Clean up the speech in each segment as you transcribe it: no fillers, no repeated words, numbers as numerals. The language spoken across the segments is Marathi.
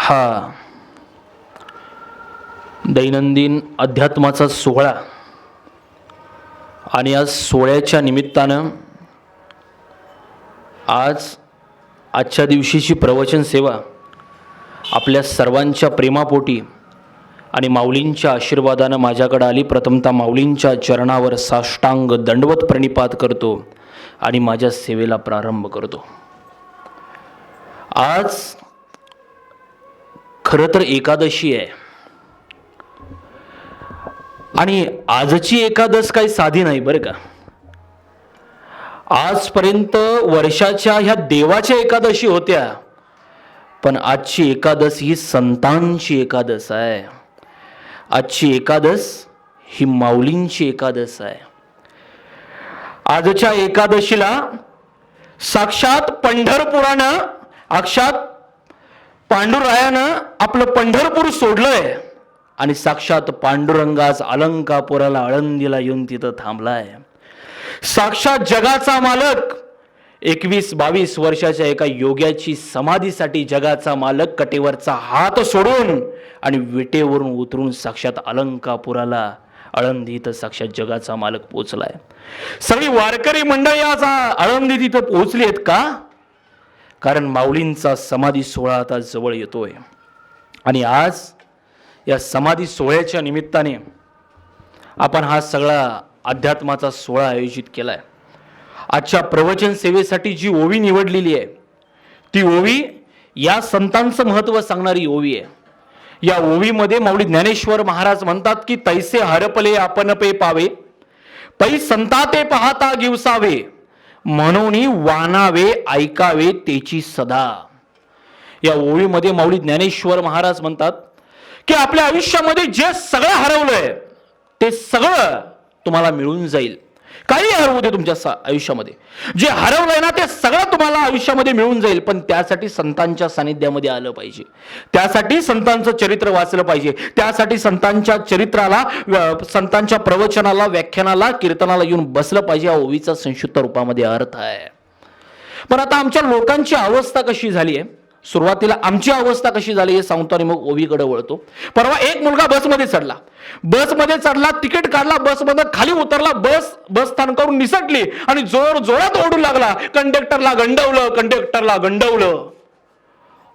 हा दैनंदिन अध्यात्माचा सोहळा आणि आज सोहळ्याच्या निमित्तानं आजच्या दिवशीची प्रवचन सेवा आपल्या सर्वांच्या प्रेमापोटी आणि माऊलींच्या आशीर्वादानं माझ्याकडे आली. प्रथमतः माऊलींच्या चरणावर साष्टांग दंडवत प्रणिपात करतो आणि माझ्या सेवेला प्रारंभ करतो. आज खरं तर एकादशी आहे आणि आजची एकादश काही साधी नाही बरं का. आजपर्यंत वर्षाच्या ह्या देवाच्या एकादशी होत्या, पण आजची एकादश ही संतांची एकादश आहे. आजची एकादश ही माऊलींची एकादश आहे. आजच्या एकादशीला साक्षात पंढरपुरानं साक्षात पांडुरायानं आपलं पंढरपूर सोडलंय आणि साक्षात पांडुरंगाच अलंकापुराला आळंदीला येऊन तिथं थांबलाय. साक्षात जगाचा मालक 21-22 वर्षाच्या एका योग्याची समाधीसाठी जगाचा मालक कटेवरचा हात सोडून आणि विटेवरून उतरून साक्षात अलंकापुराला आळंदी इथं साक्षात जगाचा मालक पोचलाय. सगळी वारकरी मंडळी आज आळंदी तिथं पोहोचली आहेत का? कारण माऊलींचा समाधी सोहळा आता जवळ येतोय आणि आज या समाधी सोहळ्याच्या निमित्ताने आपण हा सगळा अध्यात्माचा सोहळा आयोजित केलाय. आजच्या प्रवचन सेवेसाठी जी ओवी निवडलेली आहे ती ओवी या संतांचं महत्त्व सांगणारी ओवी आहे. या ओवीमध्ये माऊली ज्ञानेश्वर महाराज म्हणतात की तैसे हरपले आपण पे पावे, पै संता ते पाहता गिवसावे, म्हणून वानावे ऐकावे तेची सदा. या ओवीमध्ये माऊली ज्ञानेश्वर महाराज म्हणतात की आपल्या आयुष्यामध्ये जे सगळं हरवलंय ते सगळं तुम्हाला मिळून जाईल. काही हरवू दे तुमच्या आयुष्यामध्ये, जे हरवलंय ना ते सगळं तुम्हाला आयुष्यामध्ये मिळून जाईल. पण त्यासाठी संतांच्या सानिध्यामध्ये आलं पाहिजे, त्यासाठी संतांचं चरित्र वाचलं पाहिजे, त्यासाठी संतांच्या चरित्राला, संतांच्या प्रवचनाला, व्याख्यानाला, कीर्तनाला येऊन बसलं पाहिजे. या ओवीचा संक्षिप्त रूपामध्ये अर्थ आहे. पण आता आमच्या लोकांची अवस्था कशी झाली आहे, सुरुवातीला आमची अवस्था कशी झाली हे सांगतो आणि मग ओवीकडे वळतो. परवा एक मुलगा बसमध्ये चढला, तिकीट काढला, बसमध्ये खाली उतरला, बस स्थानकावरून निसटली आणि जोरात ओरडू लागला, कंडक्टरला गंडवलं.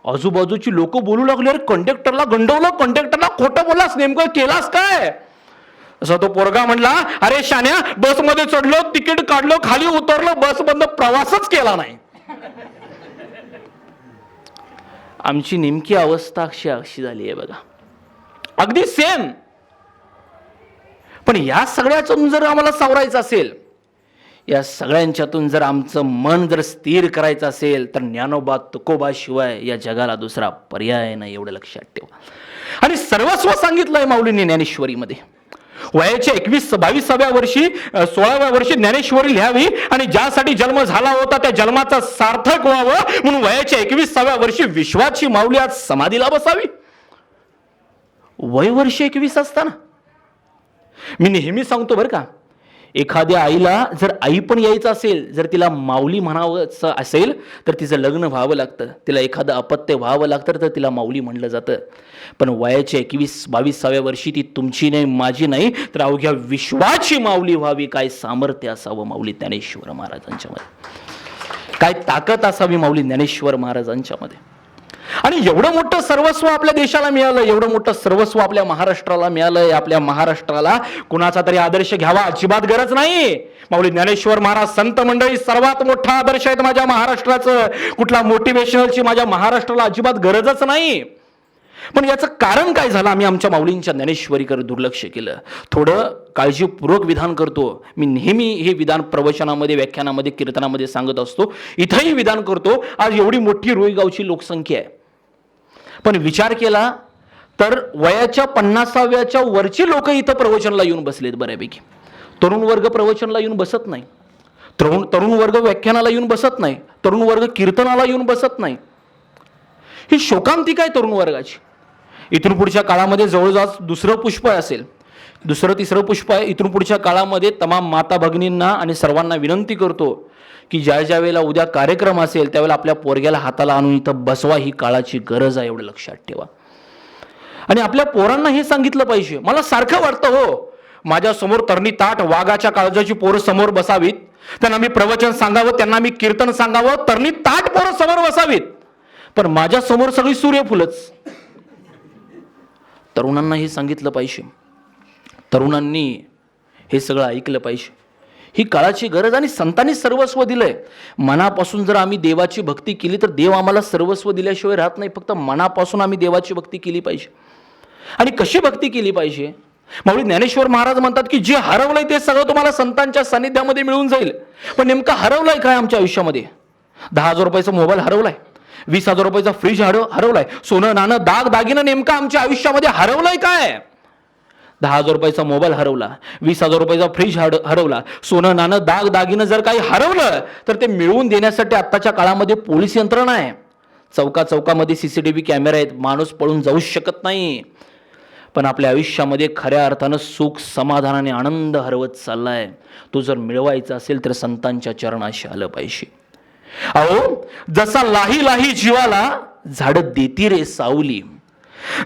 आजूबाजूची लोक बोलू लागले, अरे कंडक्टरला गंडवलं, कंडक्टरला खोटं बोललास, नेमकं केलास काय? असं तो पोरगा म्हणला, अरे शान्या, बसमध्ये चढलो, तिकीट काढलो, खाली उतरलो, बसमधनं प्रवासच केला नाही. आमची नेमकी अवस्था अशी झाली आहे बघा, अगदी सेम. पण या सगळ्यातून जर आम्हाला सावरायचं असेल, या सगळ्यांच्यातून जर आमचं मन जर स्थिर करायचं असेल, तर ज्ञानोबा तुकोबा शिवाय या जगाला दुसरा पर्याय नाही, एवढं लक्षात ठेवा. आणि सर्वस्व सांगितलंय माऊलींनी ज्ञानेश्वरीमध्ये. वयाच्या 21-22व्या वर्षी 16व्या वर्षी ज्ञानेश्वरी लिहावी आणि ज्यासाठी जन्म झाला होता त्या जन्माचा सार्थक व्हावं म्हणून वयाच्या 21व्या वर्षी विश्वाची माऊली आज समाधीला बसावी. वय वर्ष 21 असताना. मी नेहमी सांगतो बरं का, एखाद्या आईला जर आई पण यायचं असेल, जर तिला माऊली म्हणावं असेल तर तिचं लग्न व्हावं लागतं, तिला एखादं अपत्य व्हावं लागतं तर तिला माऊली म्हणलं जातं. पण वयाच्या 21-22व्या वर्षी ती तुमची नाही, माझी नाही, तर अवघ्या विश्वाची माऊली व्हावी. काय सामर्थ्य असावं माऊली ज्ञानेश्वर महाराजांच्या मध्ये, काय ताकद असावी माऊली ज्ञानेश्वर महाराजांच्या मध्ये. आणि एवढं मोठं सर्वस्व आपल्या देशाला मिळालं, एवढं मोठं सर्वस्व आपल्या महाराष्ट्राला मिळालंय. आपल्या महाराष्ट्राला कुणाचा तरी आदर्श घ्यावा अजिबात गरज नाही. माऊली ज्ञानेश्वर महाराज संत मंडळी सर्वात मोठा आदर्श आहेत माझ्या महाराष्ट्राचं. कुठला मोटिवेशनलची माझ्या महाराष्ट्राला अजिबात गरजच नाही. पण याचं कारण काय झालं, आम्ही आमच्या माऊलींच्या ज्ञानेश्वरीकडे दुर्लक्ष केलं. थोडं काळजीपूर्वक विधान करतो मी, नेहमी हे विधान प्रवचनामध्ये, व्याख्यानामध्ये, कीर्तनामध्ये सांगत असतो, इथंही विधान करतो. आज एवढी मोठी रोईगावची लोकसंख्या आहे, पण विचार केला तर वयाच्या 50व्याच्या वरची लोक इथं प्रवचनाला येऊन बसलेत बऱ्यापैकी. तरुण वर्ग प्रवचनाला येऊन बसत नाही, तरुण वर्ग व्याख्यानाला येऊन बसत नाही, तरुण वर्ग कीर्तनाला येऊन बसत नाही. ही शोकांतिका आहे तरुण वर्गाची. इथून पुढच्या काळामध्ये जवळजवळ दुसरं पुष्कळ असेल. दुसरं तिसरं पुष्प आहे. इथून पुढच्या काळामध्ये तमाम माता भगिनींना आणि सर्वांना विनंती करतो की ज्या ज्या वेळेला उद्या कार्यक्रम असेल त्यावेळेला आपल्या पोरग्याला हाताला आणून इथं बसवा. ही काळाची गरज आहे, एवढं लक्षात ठेवा. आणि आपल्या पोरांना हे सांगितलं पाहिजे. मला सारखं वाटतं हो, माझ्या समोर तरणी ताट वाघाच्या काळजाची पोरं समोर बसावीत, त्यांना मी प्रवचन सांगावं, त्यांना मी कीर्तन सांगावं, तरणी ताट पोरं समोर बसावीत, पण माझ्या समोर सगळी सूर्यफुलच. तरुणांना हे सांगितलं पाहिजे, तरुणांनी हे सगळं ऐकलं पाहिजे. ही काळाची गरज. आणि संतांनी सर्वस्व दिलंय. मनापासून जर आम्ही देवाची भक्ती केली तर देव आम्हाला सर्वस्व दिल्याशिवाय राहत नाही. फक्त मनापासून आम्ही देवाची भक्ती केली पाहिजे. आणि कशी भक्ती केली पाहिजे? माऊली ज्ञानेश्वर महाराज म्हणतात की जे हरवलंय ते सगळं तुम्हाला संतांच्या सानिध्यामध्ये मिळून जाईल. पण नेमकं हरवलंय काय आमच्या आयुष्यामध्ये? 10,000 रुपयाचा मोबाईल हरवलाय, 20,000 रुपयाचा फ्रीज हरवलाय, सोनं नाणं दाग दागिनं नेमकं आमच्या आयुष्यामध्ये हरवलंय काय? 10,000 रुपयाचा मोबाईल हरवला, 20,000 रुपयाचा फ्रीज हरवला, सोनं नाणं दाग दागिनं जर काही हरवलं तर ते मिळवून देण्यासाठी आत्ताच्या काळामध्ये पोलीस यंत्रणा आहे. चौकामध्ये CCTV कॅमेरा आहेत, माणूस पळून जाऊ शकत नाही. पण आपल्या आयुष्यामध्ये खऱ्या अर्थानं सुख, समाधान आणि आनंद हरवत चाललाय. तो जर मिळवायचा असेल तर संतांच्या चरणाशी आलं पाहिजे. अहो, जसा लाही लाही जीवाला झाड देती रे सावली,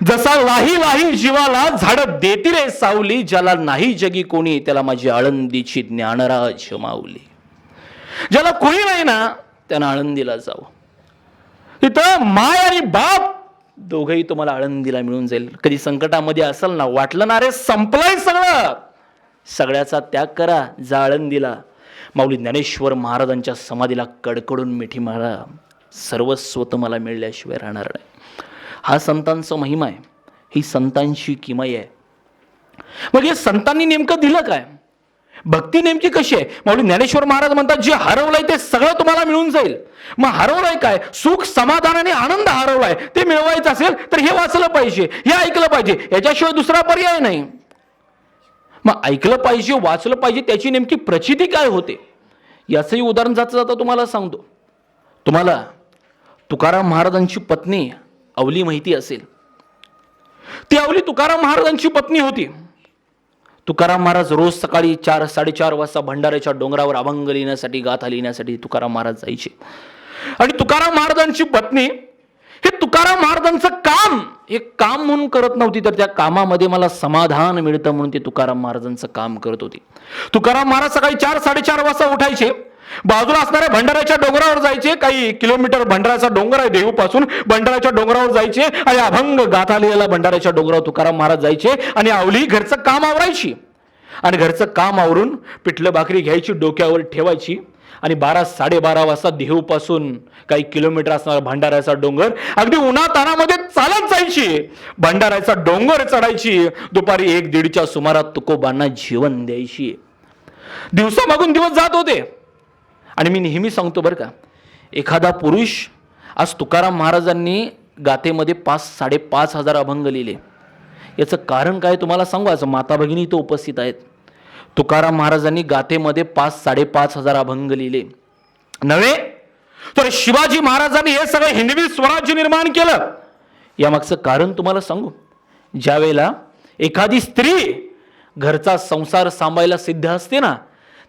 जसा लाही लाही जीवाला झाड देती रे सावली, ज्याला नाही जगी कोणी त्याला माझी आळंदीची ज्ञानराज माऊली. ज्याला कोणी नाही ना त्यानं आळंदीला जावं. तिथं माय आणि बाप दोघंही तुम्हाला आळंदीला मिळून जाईल. कधी संकटामध्ये असेल ना, वाटलं ना रे संपलंय सगळं, सगळ्याचा त्याग करा, जा आळंदीला. माऊली ज्ञानेश्वर महाराजांच्या समाधीला कडकडून मिठी मारा, सर्वस्व तुम्हाला मिळल्याशिवाय राहणार नाही. हा संतांचा महिमा आहे, ही संतांची किमया आहे. मग हे संतांनी नेमकं दिलं काय? भक्ती नेमकी कशी आहे? माऊली ज्ञानेश्वर महाराज म्हणतात जे हरवलंय ते सगळं तुम्हाला मिळून जाईल. मग हरवलंय काय? सुख, समाधान आणि आनंद हरवलाय. ते मिळवायचं असेल तर हे वाचलं पाहिजे, हे ऐकलं पाहिजे, याच्याशिवाय दुसरा पर्याय नाही. मग ऐकलं पाहिजे, वाचलं पाहिजे, त्याची नेमकी प्रचिती काय होते याचंही उदाहरण जाता जाता तुम्हाला सांगतो. तुम्हाला तुकाराम महाराजांची पत्नी अवली माहिती असेल. ती अवली तुकाराम महाराजांची पत्नी होती. तुकाराम महाराज रोज सकाळी 4-4:30 वाजता भंडाऱ्याच्या डोंगरावर अभंग लिहिण्यासाठी, गाथा लिहिण्यासाठी तुकाराम महाराज जायचे. आणि तुकाराम महाराजांची पत्नी हे तुकाराम महाराजांचं काम एक काम म्हणून करत नव्हती, तर त्या कामामध्ये मला समाधान मिळतं म्हणून ते तुकाराम महाराजांचं काम करत होती. तुकाराम महाराज सकाळी 4-4:30 वाजता उठायचे, बाजूला असणाऱ्या भंडाऱ्याच्या डोंगरावर जायचे. काही किलोमीटर भंडाऱ्याचा डोंगर आहे देहूपासून, भंडाऱ्याच्या डोंगरावर जायचे आणि अभंग गाथा लिहायला भंडाऱ्याच्या डोंगरावर तुकाराम महाराज जायचे. आणि अवली घरचं काम आवरायची. आणि घरचं काम आवरून पिठलं भाकरी घ्यायची, डोक्यावर ठेवायची आणि 12-12:30 वाजता देहूपासून काही किलोमीटर असणारा भंडाऱ्याचा डोंगर अगदी उन्हातानामध्ये चालत जायची, भंडाऱ्याचा डोंगर चढायची. दुपारी 1-1:30च्या सुमारात तुकोबांना जेवण द्यायची. दिवसामागून दिवस जात होते. आणि मी नेहमी सांगतो बरं का, एखादा पुरुष, आज तुकाराम महाराजांनी गाथेमध्ये 5,000-5,500 अभंग लिहिले. याचं कारण काय तुम्हाला सांगू? आज माता भगिनी इथं उपस्थित आहेत. तुकाराम महाराजांनी गाथेमध्ये 5,000-5,500 अभंग लिहिले नव्हे, तर शिवाजी महाराजांनी हे सगळं हिंदवी स्वराज्य निर्माण केलं. यामागचं कारण तुम्हाला सांगू. ज्या वेळेला एखादी स्त्री घरचा संसार सांभाळायला सिद्ध असते ना,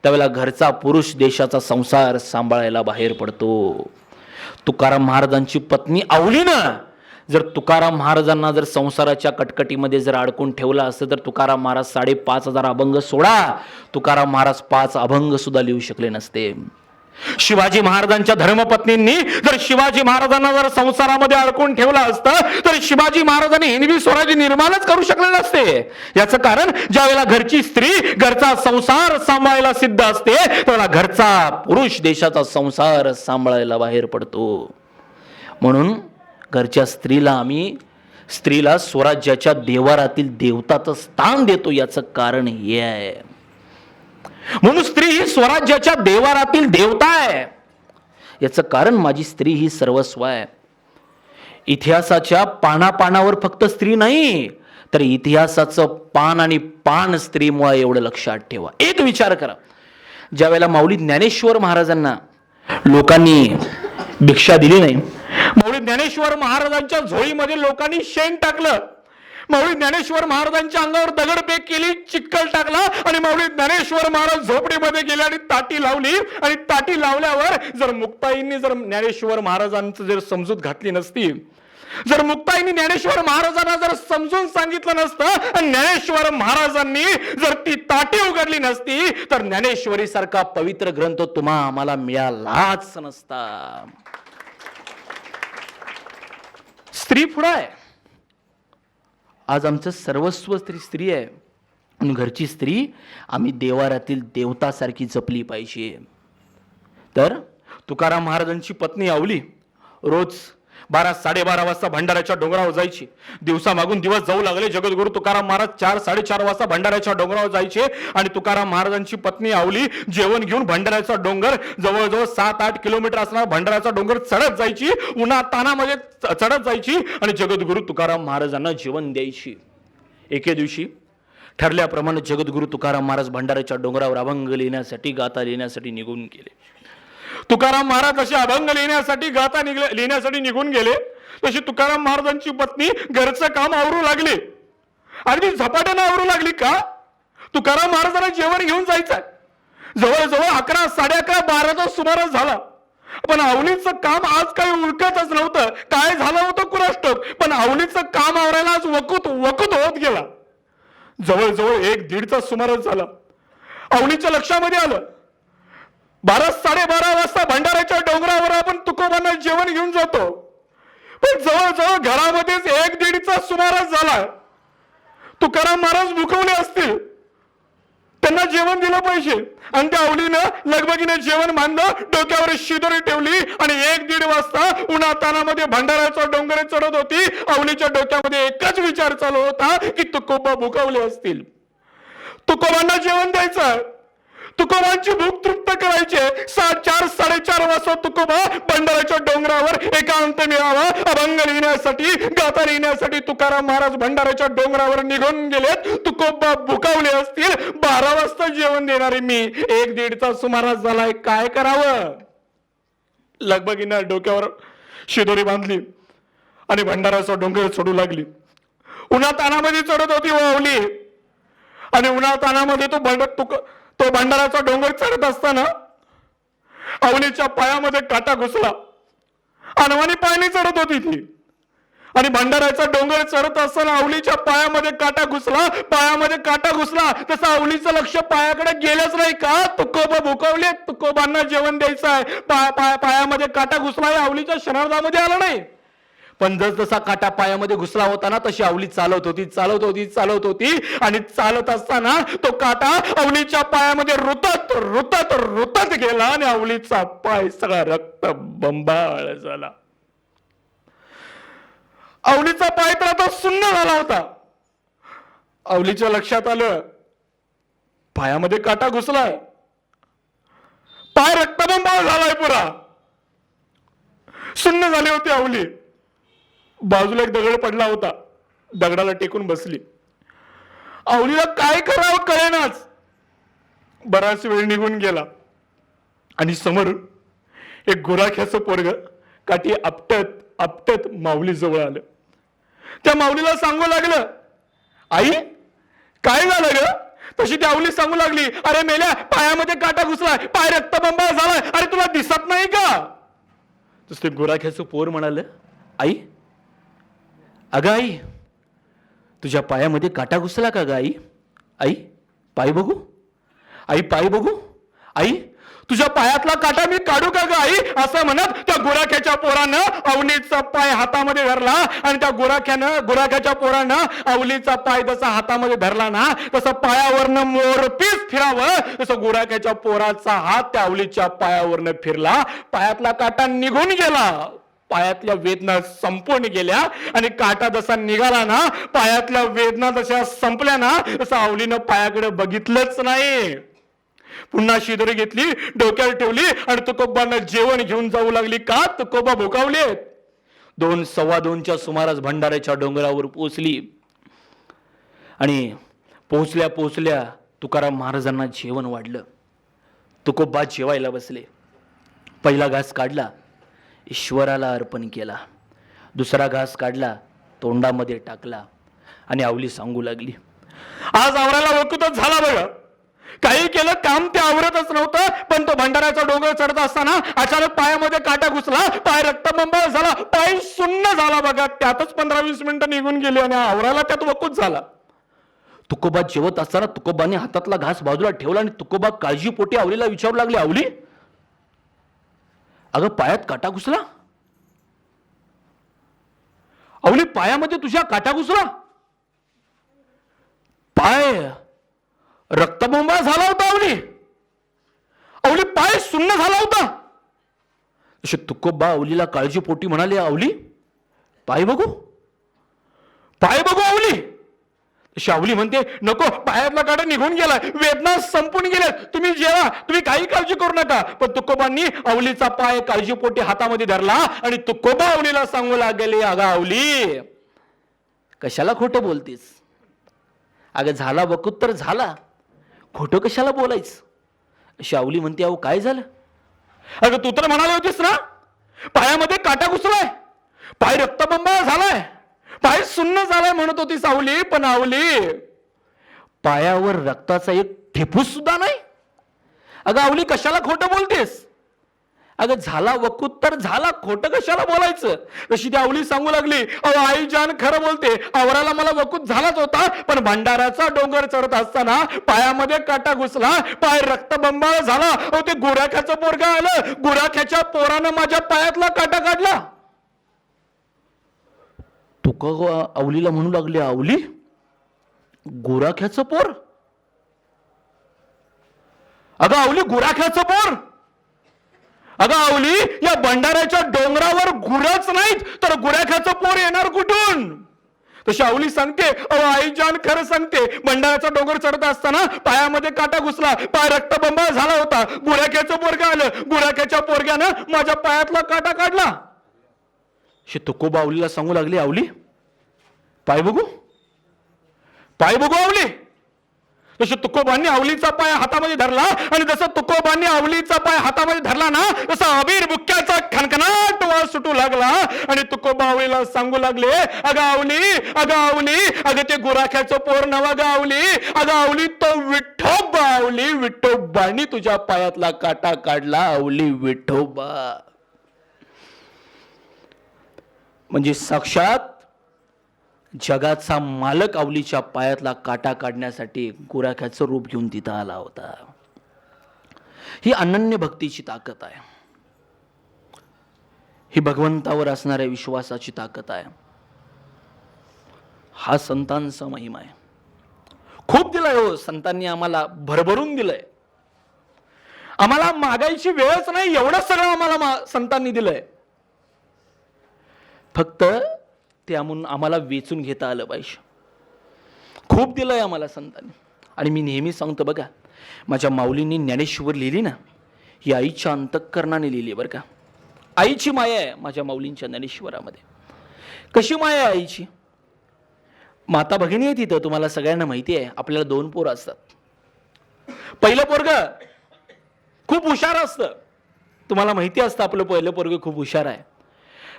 त्यावेळेला घरचा पुरुष देशाचा संसार सांभाळायला बाहेर पडतो. तुकाराम महाराजांची पत्नी अवलीनं जर तुकाराम महाराजांना जर संसाराच्या कटकटीमध्ये जर अडकून ठेवला असतं तर तुकाराम महाराज 5,500 अभंग सोडा, तुकाराम महाराज 5 अभंग सुद्धा लिहू शकले नसते. शिवाजी महाराजांच्या धर्मपत्नींनी जर शिवाजी महाराजांना जर संसारामध्ये अडकून ठेवला असतं तर शिवाजी महाराजांनी हिंदवी स्वराज्य निर्माणच करू शकले नसते. याचं कारण, ज्या वेळेला घरची स्त्री घरचा संसार सांभाळायला सिद्ध असते त्यावेळेला घरचा पुरुष देशाचा संसार सांभाळायला बाहेर पडतो. म्हणून घरच्या स्त्रीला स्वराज्याच्या देवारातील देवताचं स्थान देतो. याचं कारण हे आहे. म्हणून स्त्री ही स्वराज्याच्या देवारातील देवता आहे. याचं कारण माझी स्त्री ही सर्वस्व आहे. इतिहासाच्या पानापानावर फक्त स्त्री नाही, तर इतिहासाचं पान आणि पान स्त्रीमुळे, एवढं लक्षात ठेवा. एक विचार करा, ज्या वेळेला माऊली ज्ञानेश्वर महाराजांना लोकांनी भिक्षा दिली नाही, माऊली ज्ञानेश्वर महाराजांच्या झोळीमध्ये लोकांनी शेण टाकलं, माऊली ज्ञानेश्वर महाराजांच्या अंगावर दगडफेक केली, चिक्कल टाकला आणि माऊली ज्ञानेश्वर महाराज झोपडीमध्ये गेले आणि ताटी लावली. आणि ताटी लावल्यावर जर मुक्ताईंनी जर ज्ञानेश्वर महाराजांचं जर समजूत घातली नसती, जर मुक्ताईंनी ज्ञानेश्वर महाराजांना जर समजून सांगितलं नसतं आणि ज्ञानेश्वर महाराजांनी जर ती ताटी उघडली नसती, तर ज्ञानेश्वरी सारखा पवित्र ग्रंथ तुम्हा आम्हाला मिळालाच नसता. स्त्री पुढं आहे. आज आमचं सर्वस्व स्त्री आहे. आणि घरची स्त्री आम्ही देवारातील देवतासारखी जपली पाहिजे. तर तुकाराम महाराजांची पत्नी आवली रोज 12-12:30 वाजता भंडाऱ्याच्या डोंगरावर जायची. दिवसा मागून दिवस जाऊ लागले. जगद्गुरु तुकाराम महाराज 4-4:30 वाजता भंडाऱ्याच्या डोंगरावर जायचे. आणि तुकाराम महाराजांची पत्नी आवली जेवण घेऊन भंडाऱ्याचा डोंगर, जवळजवळ 7-8 किलोमीटर असणारा भंडाऱ्याचा डोंगर चढत जायची. उन्हा तानामध्ये चढत जायची आणि जगद्गुरु तुकाराम महाराजांना जेवण द्यायची. एके दिवशी ठरल्याप्रमाणे जगद्गुरु तुकाराम महाराज भंडाऱ्याच्या डोंगरावर अभंग लिहिण्यासाठी, गाथा लिहिण्यासाठी निघून गेले. तुकाराम महाराज असे अभंग लिहिण्यासाठी, गाथा लिहिण्यासाठी निघून गेले. तशी तुकाराम महाराजांची पत्नी घरचं काम आवरू लागली. अगदी झपाट्यानं आवरू लागली. का? तुकाराम महाराजांना जेवण घेऊन जायचंय. जवळजवळ 11, 11:30, 12चा सुमारास झाला. पण आवलीचं काम आज काही उरकतच नव्हतं. काय झालं होतं कुणास ठाऊक, पण आवलीचं काम आवरायला आज वकूत होत गेला. जवळजवळ 1-1:30चा सुमारास झाला. आवलीच्या लक्षामध्ये आलं 12-12:30 वाजता भंडाऱ्याच्या डोंगरावर आपण तुकोबांना जेवण घेऊन जातो. पण जवळजवळ घरामध्येच 1-1:30चा सुमारास झाला. तुकाराम महाराज भुकवले असतील, त्यांना जेवण दिलं पाहिजे. आणि त्या आवलीनं लगबगीने जेवण बांधलं, डोक्यावर शिदोरी ठेवली आणि 1-1:30 वाजता उन्हातानामध्ये भंडाऱ्याचा डोंगर चढत होती. आवलीच्या डोक्यामध्ये एकच विचार चालू होता की तुकोबा भुकवले असतील, तुकोबांना जेवण द्यायचं, तुकोबांची भूक तृप्त करायचे. 4-4:30 वाजता तुकोबा भंडाऱ्याच्या डोंगरावर एकांत मिळावा, अभंग लिहिण्यासाठी, गाथा लिहिण्यासाठी तुकाराम महाराज भंडाऱ्याच्या डोंगरावर निघून गेलेत. तुकोबा भुकावले असतील. 12 वाजता जेवण देणारे मी, 1-1:30चा सुमारास झालाय, काय करावं? लगबगीनं डोक्यावर शिदोरी बांधली आणि भंडाऱ्याचा डोंगर चढू लागली. उन्हातानामध्ये चढत होती वावली. आणि उन्हातानामध्ये तो भंडाऱ्याचा डोंगर चढत असताना आवलीच्या पायामध्ये काटा घुसला. अनवाणी पायाने चढत होती ती. आणि भंडाऱ्याचा डोंगर चढत असताना आवलीच्या पायामध्ये काटा घुसला. पायामध्ये काटा घुसला तसं आवलीचं लक्ष पायाकडे गेलंच नाही. का? तुकोबा भुकवले, तुकोबांना जेवण द्यायचं आहे. पायामध्ये काटा घुसला हे आवलीच्या शनार्दामध्ये आलं नाही. पण जसा काटा पायामध्ये घुसला होता ना, तशी आवली चालत होती. आणि चालत असताना तो काटा आवलीच्या पायामध्ये रुतत गेला आणि आवलीचा पाय सगळा रक्त बंबाळ झाला. आवलीचा पाय तर आता सुन्न झाला होता. आवलीच्या लक्षात आलं पायामध्ये काटा घुसलाय, पाय रक्तबंबाळ झालाय, पुरा सुन्न झाली होती आवली. बाजूला एक दगड पडला होता, दगडाला टेकून बसली. आवलीला काय करावं कळेनाच. बराच वेळ निघून गेला आणि समोर एक गुराख्याचं पोरग काठी आपटत माऊली जवळ आलं. त्या माऊलीला सांगू लागलं, आई काय झालं ग? तशी ती आवली सांगू लागली, अरे मेल्या, पायामध्ये काटा घुसलाय, पाय रक्तबंबाळ झालाय, अरे तुला दिसत नाही का? तस ते गुराख्याचं पोर म्हणाल, आई, अगं आई, तुझ्या पायामध्ये काटा घुसला का ग आई? आई पाय बघू, आई पाय बघू, आई तुझ्या पायातला काटा मी काढू का ग आई? असं म्हणत त्या गुराख्याच्या पोरानं आवलीचा पाय हातामध्ये धरला. आणि त्या गुराख्याच्या पोरानं आवलीचा पाय जसा हातामध्ये धरला ना, तसं पायावरनं मोरपीस फिरावं, तसं गुराख्याच्या पोराचा हात त्या आवलीच्या पायावरनं फिरला. पायातला काटा निघून गेला. पायातल्या वेदना संपून गेल्या. आणि काटा जसा निघाला ना, पायातल्या वेदना जशा संपल्या ना, तसं आवलीनं पायाकडे बघितलंच नाही. पुन्हा शिदोरी घेतली, डोक्यावर ठेवली आणि तुकोबांना जेवण घेऊन जाऊ लागली. का? तुकोबा भुकावले. 2-2:15च्या सुमारास भंडाऱ्याच्या डोंगरावर पोहोचली. आणि पोहोचल्या तुकाराम महाराजांना जेवण वाढलं. तुकोबा जेवायला बसले. पहिला घास काढला, ईश्वराला अर्पण केला. दुसरा घास काढला, तोंडामध्ये टाकला आणि आवली सांगू लागली, आज आवरायला वकूतच झाला बघा. काही केलं काम ते आवरतच नव्हतं, पण तो भंडाऱ्याचा डोंगर चढत असताना अचानक पायामध्ये काटा घुसला, पाय रक्तबंबाळ झाला, पाय सुन्न झाला बघा. त्यातच 15-20 मिनिटं निघून गेली आणि आवरायला त्यात वकूत झाला. तुकोबा जेवत असताना तुकोबाने हातातला घास बाजूला ठेवला आणि तुकोबा काळजीपोटी आवलीला विचारू लागले, आवली अगं पायात काटा घुसला? आवली पायामध्ये तुझ्या काटा घुसला? पाय रक्तबंबाळ झाला होता आवली, आवली पाय सुन्न झाला होता. तसे तुकोबा आवलीला काळजीपोटी म्हणाले, आवली पाय बघू, पाय बघू आवली. तशी आवली म्हणते, नको, पायातला काटा निघून गेला, वेदना संपून गेल्या, तुम्ही जेवा, तुम्ही काही काळजी करू नका. पण तुकोबांनी आवलीचा पाय काळजीपोटी हातामध्ये धरला आणि तुकोबा आवलीला सांगू लागले, अगं आवली कशाला खोटं बोलतीस? अगं झाला वकूत तर झाला, खोटं कशाला बोलायचं? अशी आवली म्हणते, अहो काय झालं? अगं तू तर म्हणाले होतीस ना पायामध्ये काटा घुसलाय, पाय रक्तबंबाळ झालाय, पाय सुन्न झालाय म्हणत होती सावली. पण आवली पायावर रक्ताचा एक ठेपूस सुद्धा नाही. अगं आवली कशाला खोटं बोलतेस? अगं झाला वकूत तर झाला, खोटं कशाला बोलायचं? तशी ती आवली सांगू लागली, अहो आई जान खरं बोलते, आवराला मला वकूत झालाच होता, पण भंडाराचा डोंगर चढत असताना पायामध्ये काटा घुसला, पाय रक्तबंबाळ झाला. अहो ते गुराख्याचं पोरगा आलं, गुराख्याच्या पोरानं माझ्या पायातला काटा काढला. तुका आवलीला म्हणू लागले, आवली गुराख्याचं पोर? अगं आवली गुराख्याचं पोर? अगं आवली या भंडाऱ्याच्या डोंगरावर गुरच नाहीत तर गुराख्याचं पोर येणार कुठून? तशी आवली सांगते, अहो आई जान खरं सांगते, भंडाऱ्याचा डोंगर चढत असताना पायामध्ये काटा घुसला, पाय रक्तबंबाळ झाला होता, गुराख्याचं पोरगा आलं, गुराख्याच्या पोरग्यानं माझ्या पायातला काटा काढला. तुकोबा आवलीला सांगू लागली, आवली पाय बघू, पाय बघू आवली. तसं तुकोबांनी आवलीचा पाय हातामध्ये धरला आणि जसं तुकोबांनी आवलीचा पाय हातामध्ये धरला ना, तसा अबीर बुक्क्याचा खणखणाट वास सुटू लागला आणि तुकोबा आवलीला सांगू लागले, अगं आवली, अगं आवली, अगं ते गुराख्याचं पोर नवा ग आवली, अगं आवली तो विठोबा, आवली विठोबांनी तुझ्या पायातला काटा काढला, आवली विठोबा. म्हणजे साक्षात जगाचा मालक आवलीच्या पायातला काटा काढण्यासाठी गुराख्याचं रूप घेऊन तिथं आला होता. ही अनन्य भक्तीची ताकद आहे, ही भगवंतावर असणाऱ्या विश्वासाची ताकद आहे. हा संतांचा महिमा आहे. खूप दिलाय हो संतांनी, आम्हाला भरभरून दिलंय, आम्हाला मागायची वेळच नाही एवढं सगळं आम्हाला संतांनी दिलंय. फक्त त्यामुळे आम्हाला वेचून घेता आलं पाहिजे. खूप दिलंय आम्हाला संतांनी. आणि मी नेहमी सांगतो बघा, माझ्या माऊलींनी ज्ञानेश्वर लिहिली ना, ही आईच्या अंतःकरणाने लिहिली बरं का. आईची माया आहे माझ्या माऊलींच्या ज्ञानेश्वरामध्ये. कशी माया आहे आईची? माता भगिनी आहे तिथं, तुम्हाला सगळ्यांना माहिती आहे. आपल्याला 2 पोरं असतात. पहिलं पोरग खूप हुशार असतं, तुम्हाला माहिती असतं आपलं पहिलं पोरग खूप हुशार आहे.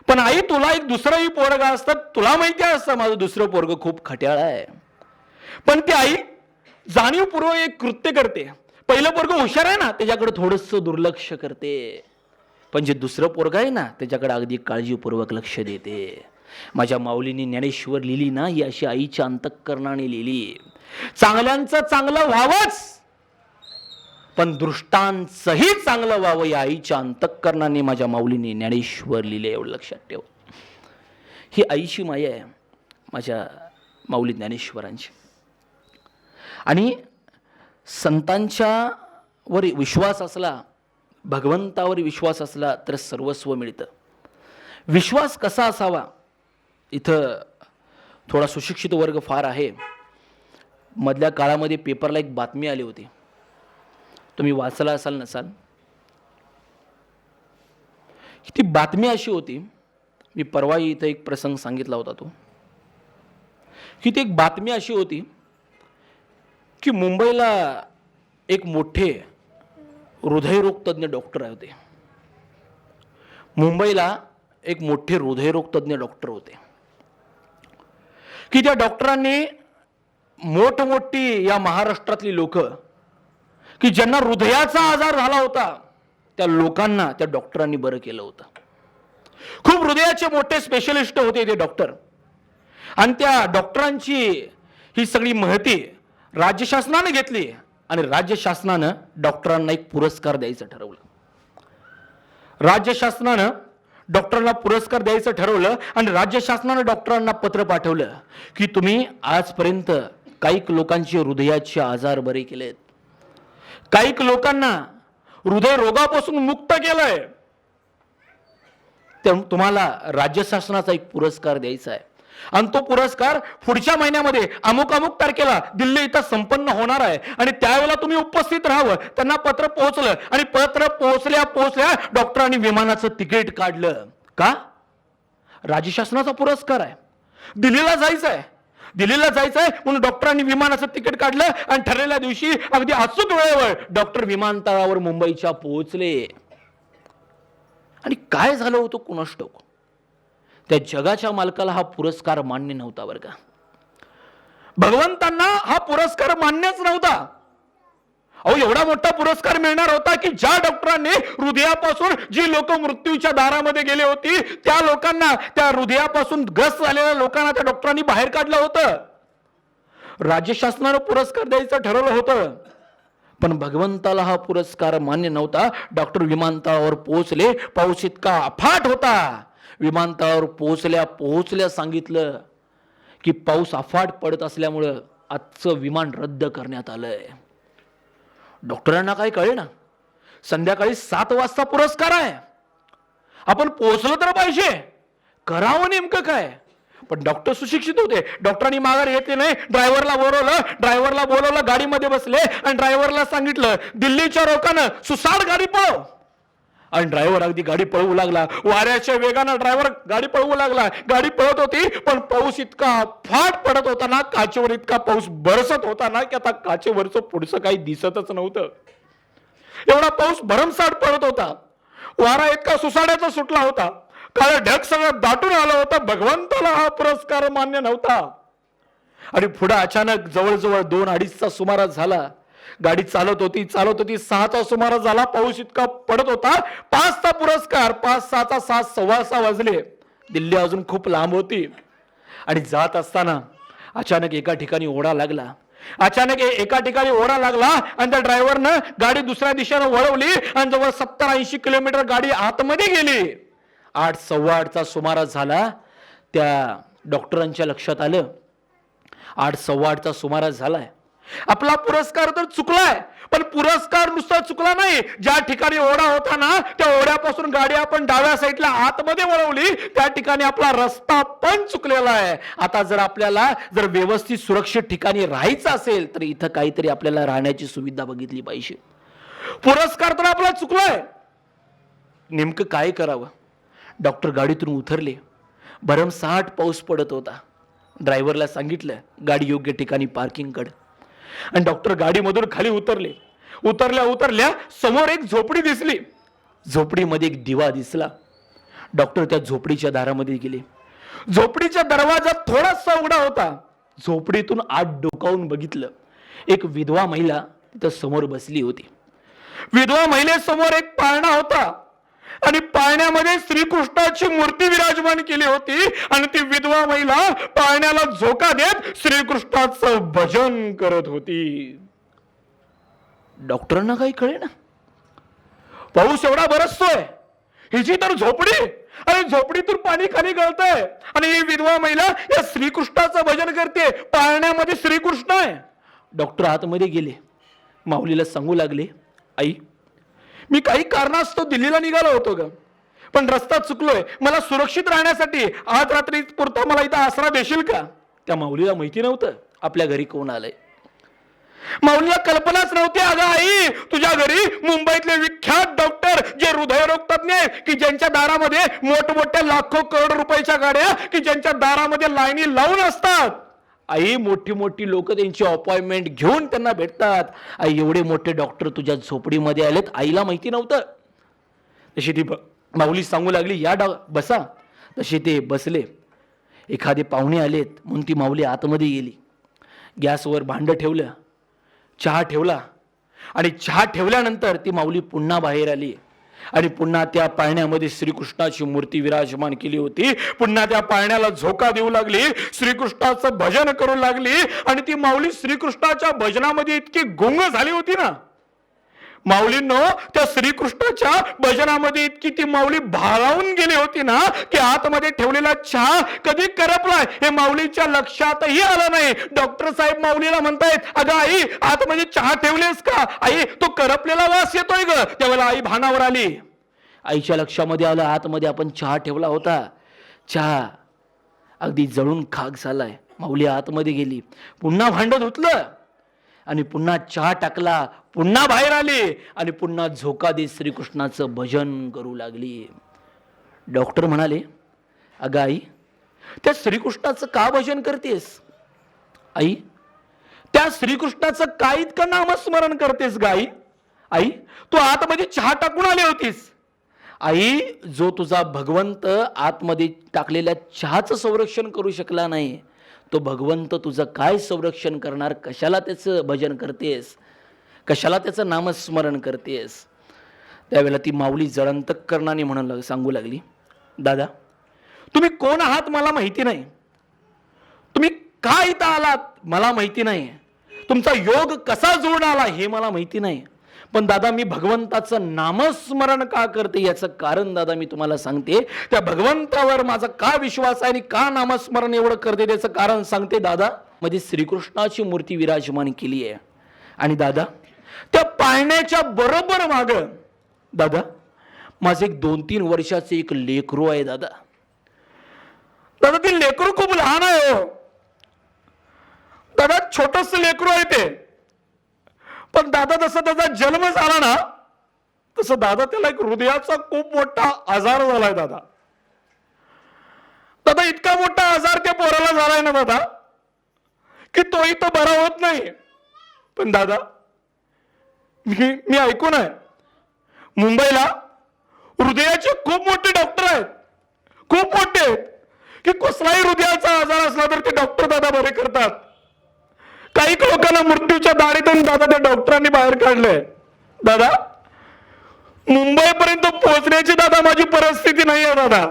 पण आई तुला एक दुसरंही पोरगा असतं, तुला माहिती असतं माझं दुसरं पोरग खूप खट्याळ आहे. पण ती आई जाणीवपूर्वक एक कृत्य करते. पहिलं पोरग हुशार आहे ना, त्याच्याकडे थोडंसं दुर्लक्ष करते, पण जे दुसरं पोरग आहे ना त्याच्याकडे अगदी काळजीपूर्वक लक्ष देते. माझ्या माऊलींनी ज्ञानेश्वर लिहिली ना, ही अशी आईच्या अंतःकरणाने लिहिली. चांगल्यांचं चांगलं व्हावंच, पण दृष्टांचंही चांगलं व्हावं या आईच्या अंतःकरणाने माझ्या माऊलींनी ज्ञानेश्वर लिहिले, एवढं लक्षात ठेव. ही आईची माया आहे माझ्या माऊली ज्ञानेश्वरांची. आणि संतांच्या वर विश्वास असला, भगवंतावर विश्वास असला तर सर्वस्व मिळतं. विश्वास कसा असावा? इथं थोडा सुशिक्षित वर्ग फार आहे. मधल्या काळामध्ये पेपरला एक बातमी आली होती, तुम्ही वाचला असाल नसाल. ती बातमी अशी होती, मी परवा इथं एक प्रसंग सांगितला होता तो, की ती एक बातमी अशी होती की मुंबईला एक मोठे हृदयरोग तज्ञ डॉक्टर होते. मुंबईला एक मोठे हृदयरोग तज्ञ डॉक्टर होते. की त्या डॉक्टरांनी मोठमोठी या महाराष्ट्रातली लोक की ज्यांना हृदयाचा आजार झाला होता त्या लोकांना त्या डॉक्टरांनी बरं केलं होतं. खूप हृदयाचे मोठे स्पेशलिस्ट होते ते डॉक्टर. आणि त्या डॉक्टरांची ही सगळी महती राज्य शासनाने घेतली आणि राज्य शासनानं डॉक्टरांना एक पुरस्कार द्यायचं ठरवलं. राज्य शासनानं डॉक्टरांना पुरस्कार द्यायचं ठरवलं आणि राज्य शासनानं डॉक्टरांना पत्र पाठवलं की तुम्ही आजपर्यंत काही लोकांचे हृदयाचे आजार बरे केलेत, काही लोकांना हृदय रोगापासून मुक्त केलंय, तुम्हाला राज्य शासनाचा एक पुरस्कार द्यायचा आहे. आणि तो पुरस्कार पुढच्या महिन्यामध्ये अमुक अमुक तारखेला दिल्ली इथं संपन्न होणार आहे आणि त्यावेळेला तुम्ही उपस्थित राहावं. त्यांना पत्र पोहोचलं आणि पत्र पोहोचल्या डॉक्टरांनी विमानाचं तिकीट काढलं. का? राज्य शासनाचा पुरस्कार आहे, दिल्लीला जायचंय म्हणून डॉक्टरांनी विमानाचं तिकीट काढलं आणि ठरलेल्या दिवशी अगदी अचूक वेळेवर डॉक्टर विमानतळावर मुंबईच्या पोहोचले. आणि काय झालं होतं कुणास ठाऊक, त्या जगाच्या मालकाला हा पुरस्कार मान्य नव्हता बरं का. भगवंतांना हा पुरस्कार मान्यच नव्हता. अहो, एवढा मोठा पुरस्कार मिळणार होता की ज्या डॉक्टरांनी हृदयापासून जी लोक मृत्यूच्या दारामध्ये गेले होती त्या लोकांना, त्या हृदयापासून ग्रस्त झालेल्या लोकांना त्या डॉक्टरांनी बाहेर काढलं होतं. राज्य शासनानं पुरस्कार द्यायचं ठरवलं होतं, पण भगवंताला हा पुरस्कार मान्य नव्हता. डॉक्टर विमानतळावर पोहोचले, पाऊस इतका अफाट होता. विमानतळावर पोहोचल्या सांगितलं की पाऊस अफाट पडत असल्यामुळं आजचं विमान रद्द करण्यात आलंय. डॉक्टरांना काय कळेना, संध्याकाळी 7 वाजता पुरस्कार आहे, आपण पोहोचलो तर पाहिजे, करावं नेमकं काय. पण डॉक्टर सुशिक्षित होते, डॉक्टरांनी माघार घेतली नाही. ड्रायव्हरला बोलवलं, गाडीमध्ये बसले आणि ड्रायव्हरला सांगितलं दिल्लीच्या रोकानं सुसाट गाडी पळव. आणि ड्रायव्हर अगदी गाडी पळवू लागला. वाऱ्याच्या वेगानं ड्रायव्हर गाडी पळवू लागला. गाडी पळत होती पण पाऊस इतका फाट पडत होता ना, काचेवर इतका पाऊस बरसत होता ना की आता काचेवरचं पुढचं काही दिसतच नव्हतं. एवढा पाऊस भरमसाठ पडत होता. वारा इतका सुसाड्याचा सुटला होता, काळं ढग सगळं दाटून आलं होतं. भगवंताला हा पुरस्कार मान्य नव्हता. आणि पुढे अचानक जवळजवळ 2-2:30चा सुमारास झाला. गाडी चालत होती 6चा सुमारास झाला. पाऊस इतका पडत होता. 5चा पुरस्कार, 5-6चा 6:15 वाजले. दिल्ली अजून खूप लांब होती. आणि जात असताना अचानक एका ठिकाणी ओढा लागला. आणि त्या ड्रायव्हरनं गाडी दुसऱ्या दिशेनं वळवली आणि जवळ 70-80 किलोमीटर गाडी आतमध्ये गेली. 8:15चा सुमारास झाला. त्या डॉक्टरांच्या लक्षात आलं 8:15चा सुमारास झालाय, आपला पुरस्कार तर चुकलाय. पण पुरस्कार नुसता चुकला नाही, ज्या ठिकाणी ओढा होता ना त्या ओढ्यापासून गाडी आपण डाव्या साईडला आतमध्ये वळवली त्या ठिकाणी आपला रस्ता पण चुकलेला आहे. आता जर आपल्याला व्यवस्थित सुरक्षित ठिकाणी राहायचं असेल तर इथं काहीतरी आपल्याला राहण्याची सुविधा बघितली पाहिजे. पुरस्कार तर आपला चुकलाय, नेमकं काय करावं. डॉक्टर गाडीतून उतरले. भरमसाठ पाऊस पडत होता. ड्रायव्हरला सांगितलं गाडी योग्य ठिकाणी पार्किंग कर. आणि डॉक्टर गाडीमधून खाली उतरल्या समोर एक झोपडी दिसली. झोपडीमध्ये एक दिवा दिसला. डॉक्टर त्या झोपडीच्या दारामध्ये गेले. झोपडीचा दरवाजा थोडासा उघडा होता. झोपडीतून आत डोकावून बघितलं, एक विधवा महिला तिथं समोर बसली होती. विधवा महिलेसमोर एक पाळणा होता आणि पाळण्यामध्ये श्रीकृष्णाची मूर्ती विराजमान केली होती. आणि ती विधवा महिला पाळण्याला झोका देत श्रीकृष्णाचं भजन करत होती. डॉक्टरांना काही कळे ना, पाऊस एवढा बरसतोय, हिची तर झोपडी आणि झोपडीतून पाणी खाली गळतंय आणि ही विधवा महिला या श्रीकृष्णाचं भजन करते. पाळण्यामध्ये श्रीकृष्ण आहे. डॉक्टर आतमध्ये गेले, माऊलीला सांगू लागले, आई मी काही कारणास्तव दिल्लीला निघालो होतो ग, पण रस्ता चुकलोय, मला सुरक्षित राहण्यासाठी आज रात्री पुरता मला इथं आसरा देशील का. त्या माऊलीला माहिती नव्हतं आपल्या घरी कोण आलंय. माऊलीला कल्पनाच नव्हती, अगं आई तुझ्या घरी मुंबईतले विख्यात डॉक्टर जे हृदयरोग तज्ञ आहेत की ज्यांच्या दारामध्ये मोठमोठ्या लाखो करोड रुपयाच्या गाड्या की ज्यांच्या दारामध्ये लाईनी लावून असतात. आई मोठी मोठी लोक त्यांची अपॉइंटमेंट घेऊन त्यांना भेटतात. आई एवढे मोठे डॉक्टर तुझ्या झोपडीमध्ये आलेत, आईला माहिती नव्हतं. तशी ती माऊली सांगू लागली, या बसा. तसे ते बसले. एखादे पाहुणे आलेत म्हणून ती माऊली आतमध्ये गेली. गॅसवर भांडं ठेवलं, चहा ठेवला आणि चहा ठेवल्यानंतर ती माऊली पुन्हा बाहेर आली आणि पुन्हा त्या पाळण्यामध्ये श्रीकृष्णाची मूर्ती विराजमान केली होती. पुन्हा त्या पाळण्याला झोका देऊ लागली, श्रीकृष्णाचं भजन करू लागली आणि ती माऊली श्रीकृष्णाच्या भजनामध्ये इतकी गुंग झाली होती ना, माऊलींनो त्या श्रीकृष्णाच्या भजनामध्ये इतकी ती माऊली भारावून गेली होती ना की आतमध्ये ठेवलेला चहा कधी करपलाय हे माऊलीच्या लक्षातही आलं नाही. डॉक्टर साहेब माऊलीला म्हणतायत, अगं आई आतमध्ये चहा ठेवलेस का? आई तो करपलेला वास येतोय ग. त्यावेळेला आई भानावर आली. आईच्या लक्षामध्ये आलं आतमध्ये आपण चहा ठेवला होता, चहा अगदी जळून खाक झालाय. माऊली आतमध्ये गेली, पुन्हा भांड धुतलं आणि पुन्हा चहा टाकला, पुन्हा बाहेर आली आणि पुन्हा झोका देत श्रीकृष्णाचं भजन करू लागली. डॉक्टर म्हणाले, अगं आई त्या श्रीकृष्णाचं का भजन करतेस? आई त्या श्रीकृष्णाचं काय इतकं नामस्मरण करतेस ग आई? आई तू आतमध्ये चहा टाकून आली होतीस. आई जो तुझा भगवंत आतमध्ये टाकलेल्या चहाचं संरक्षण करू शकला नाही, तो भगवंत तुझं काय संरक्षण करणार? कशाला त्याचं भजन करतेस, कशाला त्याचं नामस्मरण करतेस? त्यावेळेला ती माऊली जळंतकरणाने म्हणून सांगू लागली, दादा तुम्ही कोण आहात मला माहिती नाही, तुम्ही का इथं आलात मला माहिती नाही, तुमचा योग कसा जुळून आला हे मला माहिती नाही, पण दादा मी भगवंताचं नामस्मरण का करते याचं कारण दादा मी तुम्हाला सांगते. त्या भगवंतावर माझा का विश्वास आहे आणि का नामस्मरण एवढं करते त्याचं कारण सांगते. दादा मध्ये श्रीकृष्णाची मूर्ती विराजमान केली आहे आणि दादा त्या पाळण्याच्या बरोबर माग दादा माझे एक 2-3 वर्षाचे एक लेकरू आहे. दादा दादा ते लेकरू खूप लहान आहे हो दादा, छोटस लेकरू आहे ते, पण दादा जसा त्याचा जन्म झाला ना तसं दादा त्याला एक हृदयाचा खूप मोठा आजार झालाय. दादा दादा इतका मोठा आजार त्या पोराला झालाय ना दादा की तोही तो बरा होत नाही. पण दादा मी ऐकून आहे मुंबईला हृदयाचे खूप मोठे डॉक्टर आहेत, खूप मोठे आहेत, की कसलाही हृदयाचा आजार असला तर ते डॉक्टर दादा बरे करतात. काही लोकांना मृत्यूच्या दाढीतून दादा त्या डॉक्टरांनी बाहेर काढलंय. दादा मुंबईपर्यंत पोहोचण्याची दादा माझी परिस्थिती नाही आहे. दादा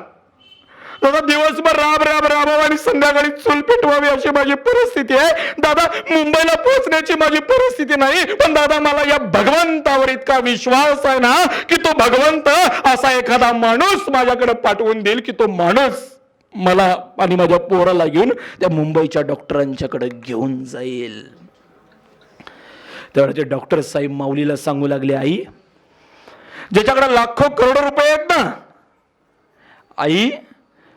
दादा दिवसभर राबावं आणि संध्याकाळी चूल पेटवावी अशी माझी परिस्थिती आहे. दादा मुंबईला पोहोचण्याची माझी परिस्थिती नाही, पण दादा मला या भगवंतावर इतका विश्वास आहे ना की तो भगवंत असा एखादा माणूस माझ्याकडे पाठवून देईल की तो माणूस मला आणि माझ्या पोराला घेऊन त्या मुंबईच्या डॉक्टरांच्याकडे घेऊन जाईल. त्यावेळेला ते डॉक्टर साहेब माऊलीला सांगू लागले, आई ज्याच्याकडे लाखो करोड रुपये आहेत ना, आई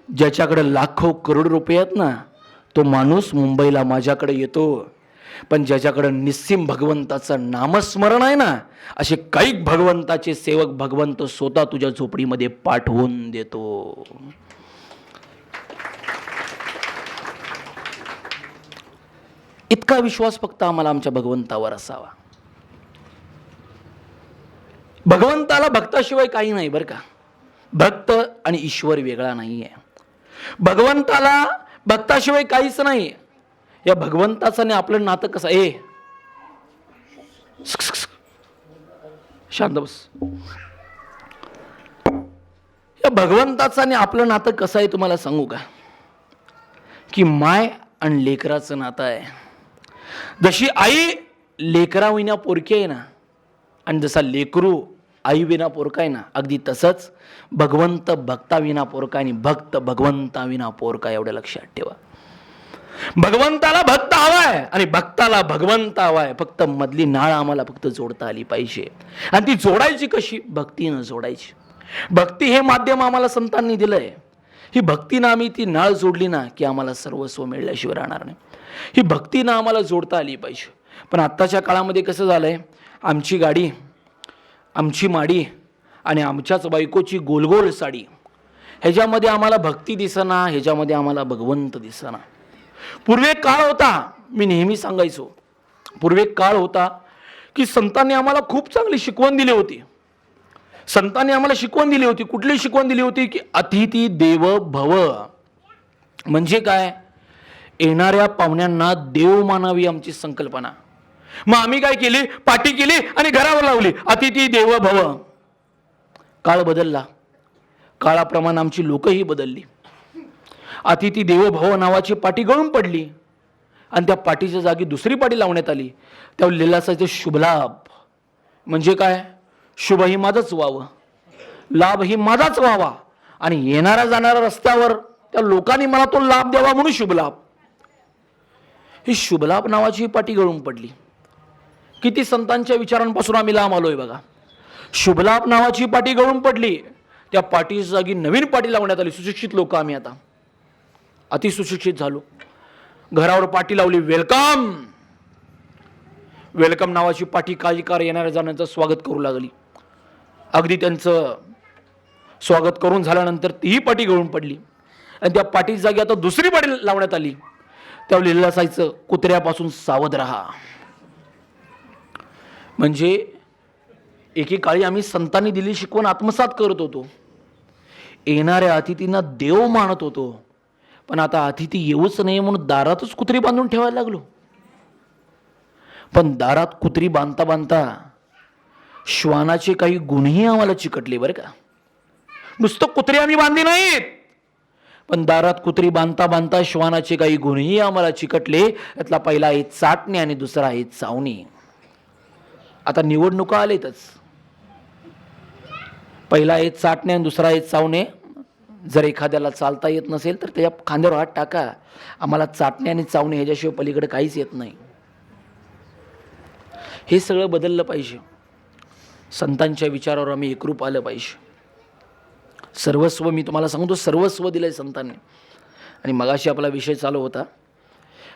ज्याच्याकडे लाखो करोड रुपये आहेत ना तो माणूस मुंबईला माझ्याकडे येतो, पण ज्याच्याकडे निस्सीम भगवंताचं नामस्मरण आहे ना असे काही भगवंताचे सेवक भगवंत स्वतः तुझ्या झोपडीमध्ये पाठवून देतो. इतका विश्वास फक्त आम्हाला आमच्या भगवंतावर असावा. भगवंताला भक्ताशिवाय काही नाही बरं का. भक्त आणि ईश्वर वेगळा नाही आहे. भगवंताला भक्ताशिवाय काहीच नाही. या भगवंताचं आणि आपलं नातं कसं आहे? शांत बस. या भगवंताचं आणि आपलं नातं कसं आहे तुम्हाला सांगू का, की माय आणि लेकराचं नातं आहे. जशी आई लेकरा विना पोरकी आहे ना आणि जसा लेकरू आई विना पोरका आहे ना, अगदी तसंच भगवंत भक्ता विना पोरका आणि भक्त भगवंता विना पोरका. एवढं लक्षात ठेवा. भगवंताला भक्त हवाय आणि भक्ताला भगवंत हवाय. फक्त मधली नाळ आम्हाला फक्त जोडता आली पाहिजे. आणि ती जोडायची कशी? भक्तीनं जोडायची. भक्ती हे माध्यम आम्हाला संतांनी दिलंय. ही भक्तीनं आम्ही ती नाळ जोडली ना की आम्हाला सर्वस्व मिळल्याशिवाय राहणार नाही. ही भक्तीनं आम्हाला जोडता आली पाहिजे. पण आत्ताच्या काळामध्ये कसं झालंय, आमची गाडी, आमची माडी आणि आमच्याच बायकोची गोलगोल साडी, ह्याच्यामध्ये आम्हाला भक्ती दिसना, ह्याच्यामध्ये आम्हाला भगवंत दिसना. पूर्वी एक काळ होता, मी नेहमी सांगायचो, पूर्वी एक काळ होता की संतांनी आम्हाला खूप चांगली शिकवण दिली होती. संतांनी आम्हाला शिकवण दिली होती. कुठली शिकवण दिली होती? की अतिथी देव भव. म्हणजे काय? येणाऱ्या पाहुण्यांना देव मानावी आमची संकल्पना. मग आम्ही काय केली? पाटी केली आणि घरावर लावली, अतिथी देवो भव. काळ बदलला, काळाप्रमाणे आमची लोकही बदलली. अतिथी देवो भव नावाची पाटी गळून पडली आणि त्या पाटीच्या जागी दुसरी पाटी लावण्यात आली. त्या लिहिलं असायचं शुभलाभ. म्हणजे काय? शुभ ही माझंच व्हावं, लाभ ही माझाच व्हावा आणि येणाऱ्या जाणाऱ्या रस्त्यावर त्या लोकांनी मला तो लाभ द्यावा म्हणून शुभलाभ. ही शुभलाभ नावाची पाटी गळून पडली. किती संतांच्या विचारांपासून आम्ही लांब आलोय बघा. शुभलाभ नावाची पाटी गळून पडली, त्या पाटीच्या जागी नवीन पाटी लावण्यात आली. सुशिक्षित लोक आम्ही आता अतिसुशिक्षित झालो. घरावर पाटी लावली, वेलकम. वेलकम नावाची पाटी काही कार येणाऱ्या जाण्याचं स्वागत करू लागली. अगदी त्यांचं स्वागत करून झाल्यानंतर तीही पाटी गळून पडली आणि त्या पाटीच्या जागी आता दुसरी पाटी लावण्यात आली. त्यावर लिहिलेलं असायचं, कुत्र्यापासून सावध राहा. म्हणजे एकेकाळी आम्ही संतांनी दिली शिकवण आत्मसात करत होतो, येणाऱ्या अतिथींना देव मानत होतो, पण आता अतिथी येऊच नाही म्हणून दारातच कुत्री बांधून ठेवायला लागलो. पण दारात कुत्री बांधता बांधता श्वानाचे काही गुणही आम्हाला चिकटले बरं का. नुसतं कुत्री आम्ही बांधली नाहीत, पण दारात कुत्री बांधता बांधता श्वानाचे काही गुणही आम्हाला चिकटले. त्यातला पहिला आहे चाटणे आणि दुसरा आहे चावणे. आता निवडणुका आलेतच. पहिला आहे चाटणे आणि दुसरा आहे चावणे. जर एखाद्याला चालता येत नसेल तर त्याच्या खांद्यावर हात टाका. आम्हाला चाटणे आणि चावणे ह्याच्याशिवाय पलीकडे काहीच येत नाही. हे सगळं बदललं पाहिजे. संतांच्या विचारावर आम्ही एकरूप आलं पाहिजे. सर्वस्व, मी तुम्हाला सांगतो, सर्वस्व दिलंय संतांनी. आणि मगाशी आपला विषय चालू होता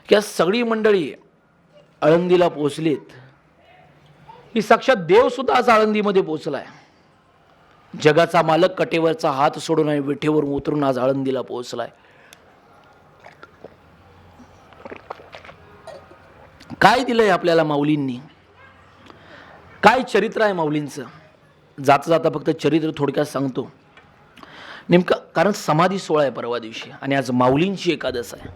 की आज सगळी मंडळी आळंदीला पोहोचलीत. ही साक्षात देव सुद्धा आज आळंदीमध्ये पोहोचलाय. जगाचा मालक कटेवरचा हात सोडून आणि विठेवर उतरून आज आळंदीला पोहोचलाय. काय दिलंय आपल्याला माऊलींनी? काय चरित्र आहे माऊलींचं? जाता जाता फक्त चरित्र थोडक्यात सांगतो. नेमकं कारण समाधी सोहळा आहे परवा दिवशी आणि आज माऊलींची एकादश आहे.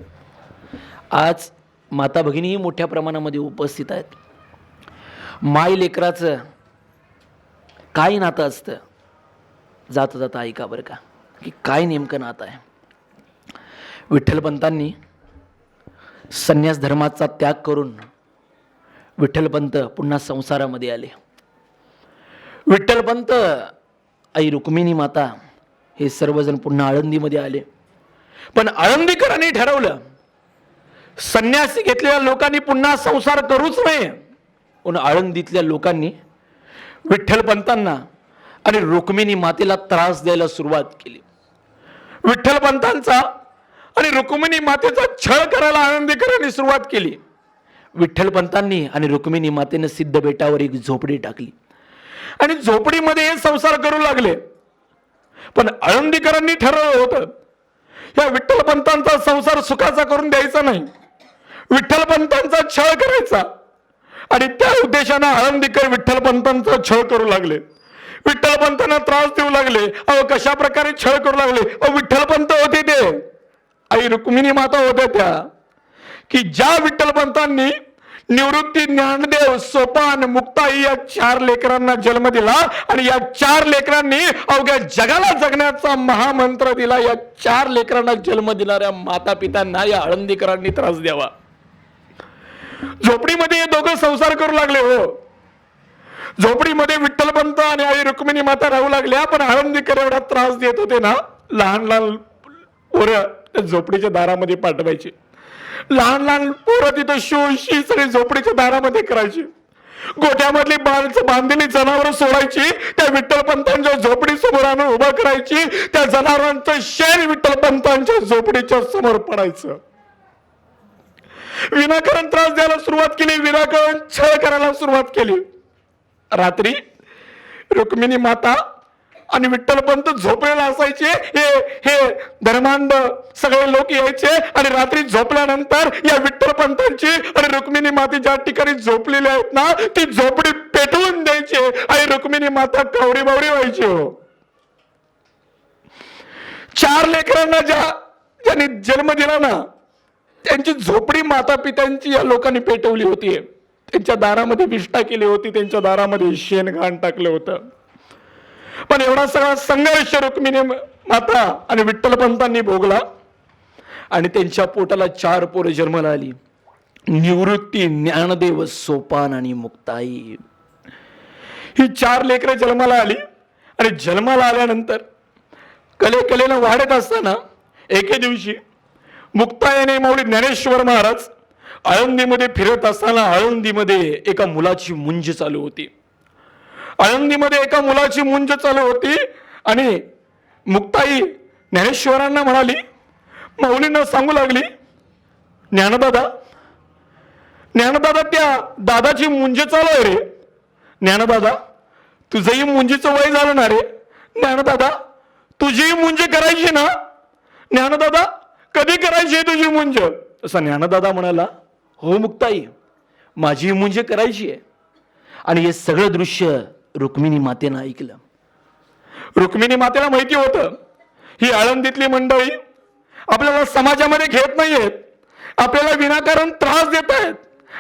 आज माता भगिनीही मोठ्या प्रमाणामध्ये उपस्थित आहेत. माय लेकराचं काय नातं असतं? जाता जाता ऐका बरं का, की काय नेमकं नातं आहे. विठ्ठलपंतांनी संन्यास धर्माचा त्याग करून विठ्ठलपंत पुन्हा संसारामध्ये आले. विठ्ठलपंत, आई रुक्मिणी माता हे सर्वजण पुन्हा आळंदीमध्ये आले. पण आळंदीकरांनी ठरवलं, संन्यासी घेतलेल्या लोकांनी पुन्हा संसार करूच नये. म्हणून आळंदीतल्या लोकांनी विठ्ठलपंतांना आणि रुक्मिणी मातेला त्रास द्यायला सुरुवात केली. विठ्ठलपंतांचा आणि रुक्मिणी मातेचा छळ करायला आळंदीकरांनी सुरुवात केली. विठ्ठलपंतांनी आणि रुक्मिणी मातेने सिद्ध बेटावर एक झोपडी टाकली आणि झोपडीमध्ये हे संसार करू लागले. पण आळंदीकरांनी ठरवलं होतं, या विठ्ठलपंतांचा संसार सुखाचा करून द्यायचा नाही, विठ्ठलपंतांचा छळ करायचा. आणि त्या उद्देशानं आळंदीकर विठ्ठलपंतांचा छळ करू लागले, विठ्ठलपंतांना त्रास देऊ लागले. अहो कशा प्रकारे छळ करू लागले? अहो विठ्ठलपंत होते ते, आई रुक्मिणी माता होत्या त्या, की ज्या विठ्ठलपंतांनी निवृत्ती, ज्ञानदेव, सोपान, मुक्ताई या 4 लेकरांना जन्म दिला आणि या 4 लेकरांनी अवघ्या जगाला जगण्याचा महामंत्र दिला. या 4 लेकरांना जन्म दिणाऱ्या माता पित्यांना या आळंदीकरांनी त्रास द्यावा. झोपडीमध्ये हे दोघं संसार करू लागले. हो, झोपडीमध्ये विठ्ठलपंत आणि आई रुक्मिणी माता राहू लागल्या. पण आळंदीकर एवढा त्रास देत होते ना, लहान लहान पोरं झोपडीच्या दारामध्ये पाठवायचे. लहान लहान पोरं तिथं शोशी सगळी झोपडीच्या दारामध्ये करायची. गोठ्यामधली बांधलेली जनावरं सोडायची, त्या विठ्ठलपंतांच्या झोपडी समोर आणून उभं करायची. त्या जनावरांचं शेण विठ्ठलपंतांच्या झोपडीच्या समोर पडायचं. विनाकारण त्रास द्यायला सुरुवात केली, विनाकारण छळ करायला सुरुवात केली. रात्री रुक्मिणी माता आणि विठ्ठलपंत झोपलेला असायचे. हे धर्मांध सगळे लोक यायचे आणि रात्री झोपल्यानंतर या विठ्ठलपंतांची आणि रुक्मिणी माता ज्या ठिकाणी झोपलेली आहेत ना, ती झोपडी पेटवून द्यायचे आणि रुक्मिणी माता कावरी बावरी व्हायची. हो, 4 लेकरांना ज्यांनी जन्म दिला ना, त्यांची झोपडी माता पित्यांची या लोकांनी पेटवली होती. त्यांच्या दारामध्ये विष्ठा केली होती, त्यांच्या दारामध्ये शेणघाण टाकलं होतं. पण एवढा सगळा संघर्ष रुक्मिणी माता आणि विठ्ठलपंतांनी भोगला आणि त्यांच्या पोटाला 4 पोरं जन्माला आली. निवृत्ती, ज्ञानदेव, सोपान आणि मुक्ताई. ही 4 लेकरं जन्माला आली आणि जन्माला आल्यानंतर कलेनं वाढत असताना एके दिवशी मुक्ताईने माऊली ज्ञानेश्वर महाराज आळंदीमध्ये फिरत असताना आळंदीमध्ये एका मुलाची मुंज चालू होती. आळंदीमध्ये एका मुलाची मुंज चालू होती आणि मुक्ताई ज्ञानेश्वरांना म्हणाली, माऊलींना सांगू लागली, ज्ञानदादा त्या दादाची मुंज चालू आहे रे. ज्ञानदादा तुझंही मुंजीचं वय झालं ना रे. ज्ञानदादा तुझी मुंज करायची ना. ज्ञानदादा कधी करायची तुझी मुंज. तसा ज्ञानदादा म्हणाला, हो मुक्ताई, माझी मुंज करायची आहे. आणि हे सगळं दृश्य रुक्मिणी मातेनं ऐकलं. रुक्मिणी मातेला माहिती होतं ही आळंदीतली मंडळी आपल्याला समाजामध्ये घेत नाहीयेत, आपल्याला विनाकारण त्रास देत आहेत,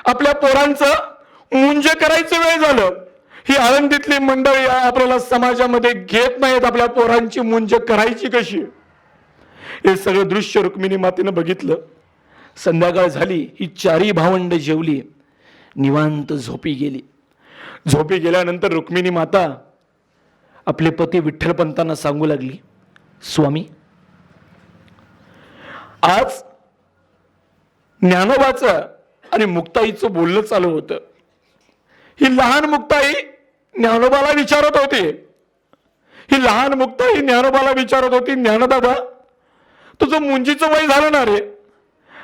आपल्या पोरांचं मुंज करायचं वेळ झालं. ही आळंदीतली मंडळी आपल्याला समाजामध्ये घेत नाहीत, आपल्या पोरांची मुंज करायची कशी. हे सगळं दृश्य रुक्मिणी मातेनं बघितलं. संध्याकाळ झाली, ही 4ही भावंड जेवली, निवांत झोपी गेली. झोपी गेल्यानंतर रुक्मिणी माता आपले पती विठ्ठलपंतांना सांगू लागली, स्वामी आज ज्ञानोबाचं आणि मुक्ताईचं बोलणं चालू होतं. ही लहान मुक्ताई ज्ञानोबाला विचारत होती, ही लहान मुक्ताई ज्ञानोबाला विचारत होती, ज्ञानदादा तुझं मुंजीचं वय झालं ना रे.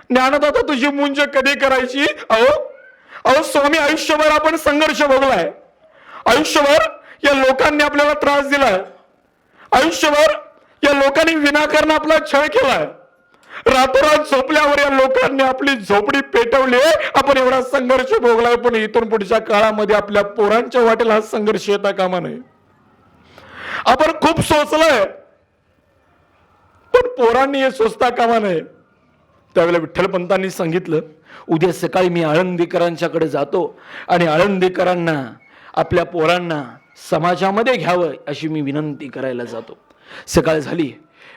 ज्ञानदादा तुझी मुंज कधी करायची. अहो स्वामी, आयुष्यभर आपण संघर्ष भोगलाय, आयुष्यभर या लोकांनी आपल्याला त्रास दिलाय, आयुष्यभर या लोकांनी विनाकारण आपला छळ केलाय, रातोरात झोपल्यावर या लोकांनी आपली झोपडी पेटवली, आपण एवढा संघर्ष भोगलाय. पण इथून पुढच्या काळामध्ये आपल्या पोरांच्या वाटेला हा संघर्ष येता कामा नये. आपण खूप सोचलंय पण पोरांनी हे सोचता कामा नये. त्यावेळेला विठ्ठलपंतांनी सांगितलं, उद्या सकाळी मी आळंदीकरांच्याकडे जातो आणि आळंदीकरांना आपल्या पोरांना समाजामध्ये घ्यावं अशी मी विनंती करायला जातो. सकाळ झाली,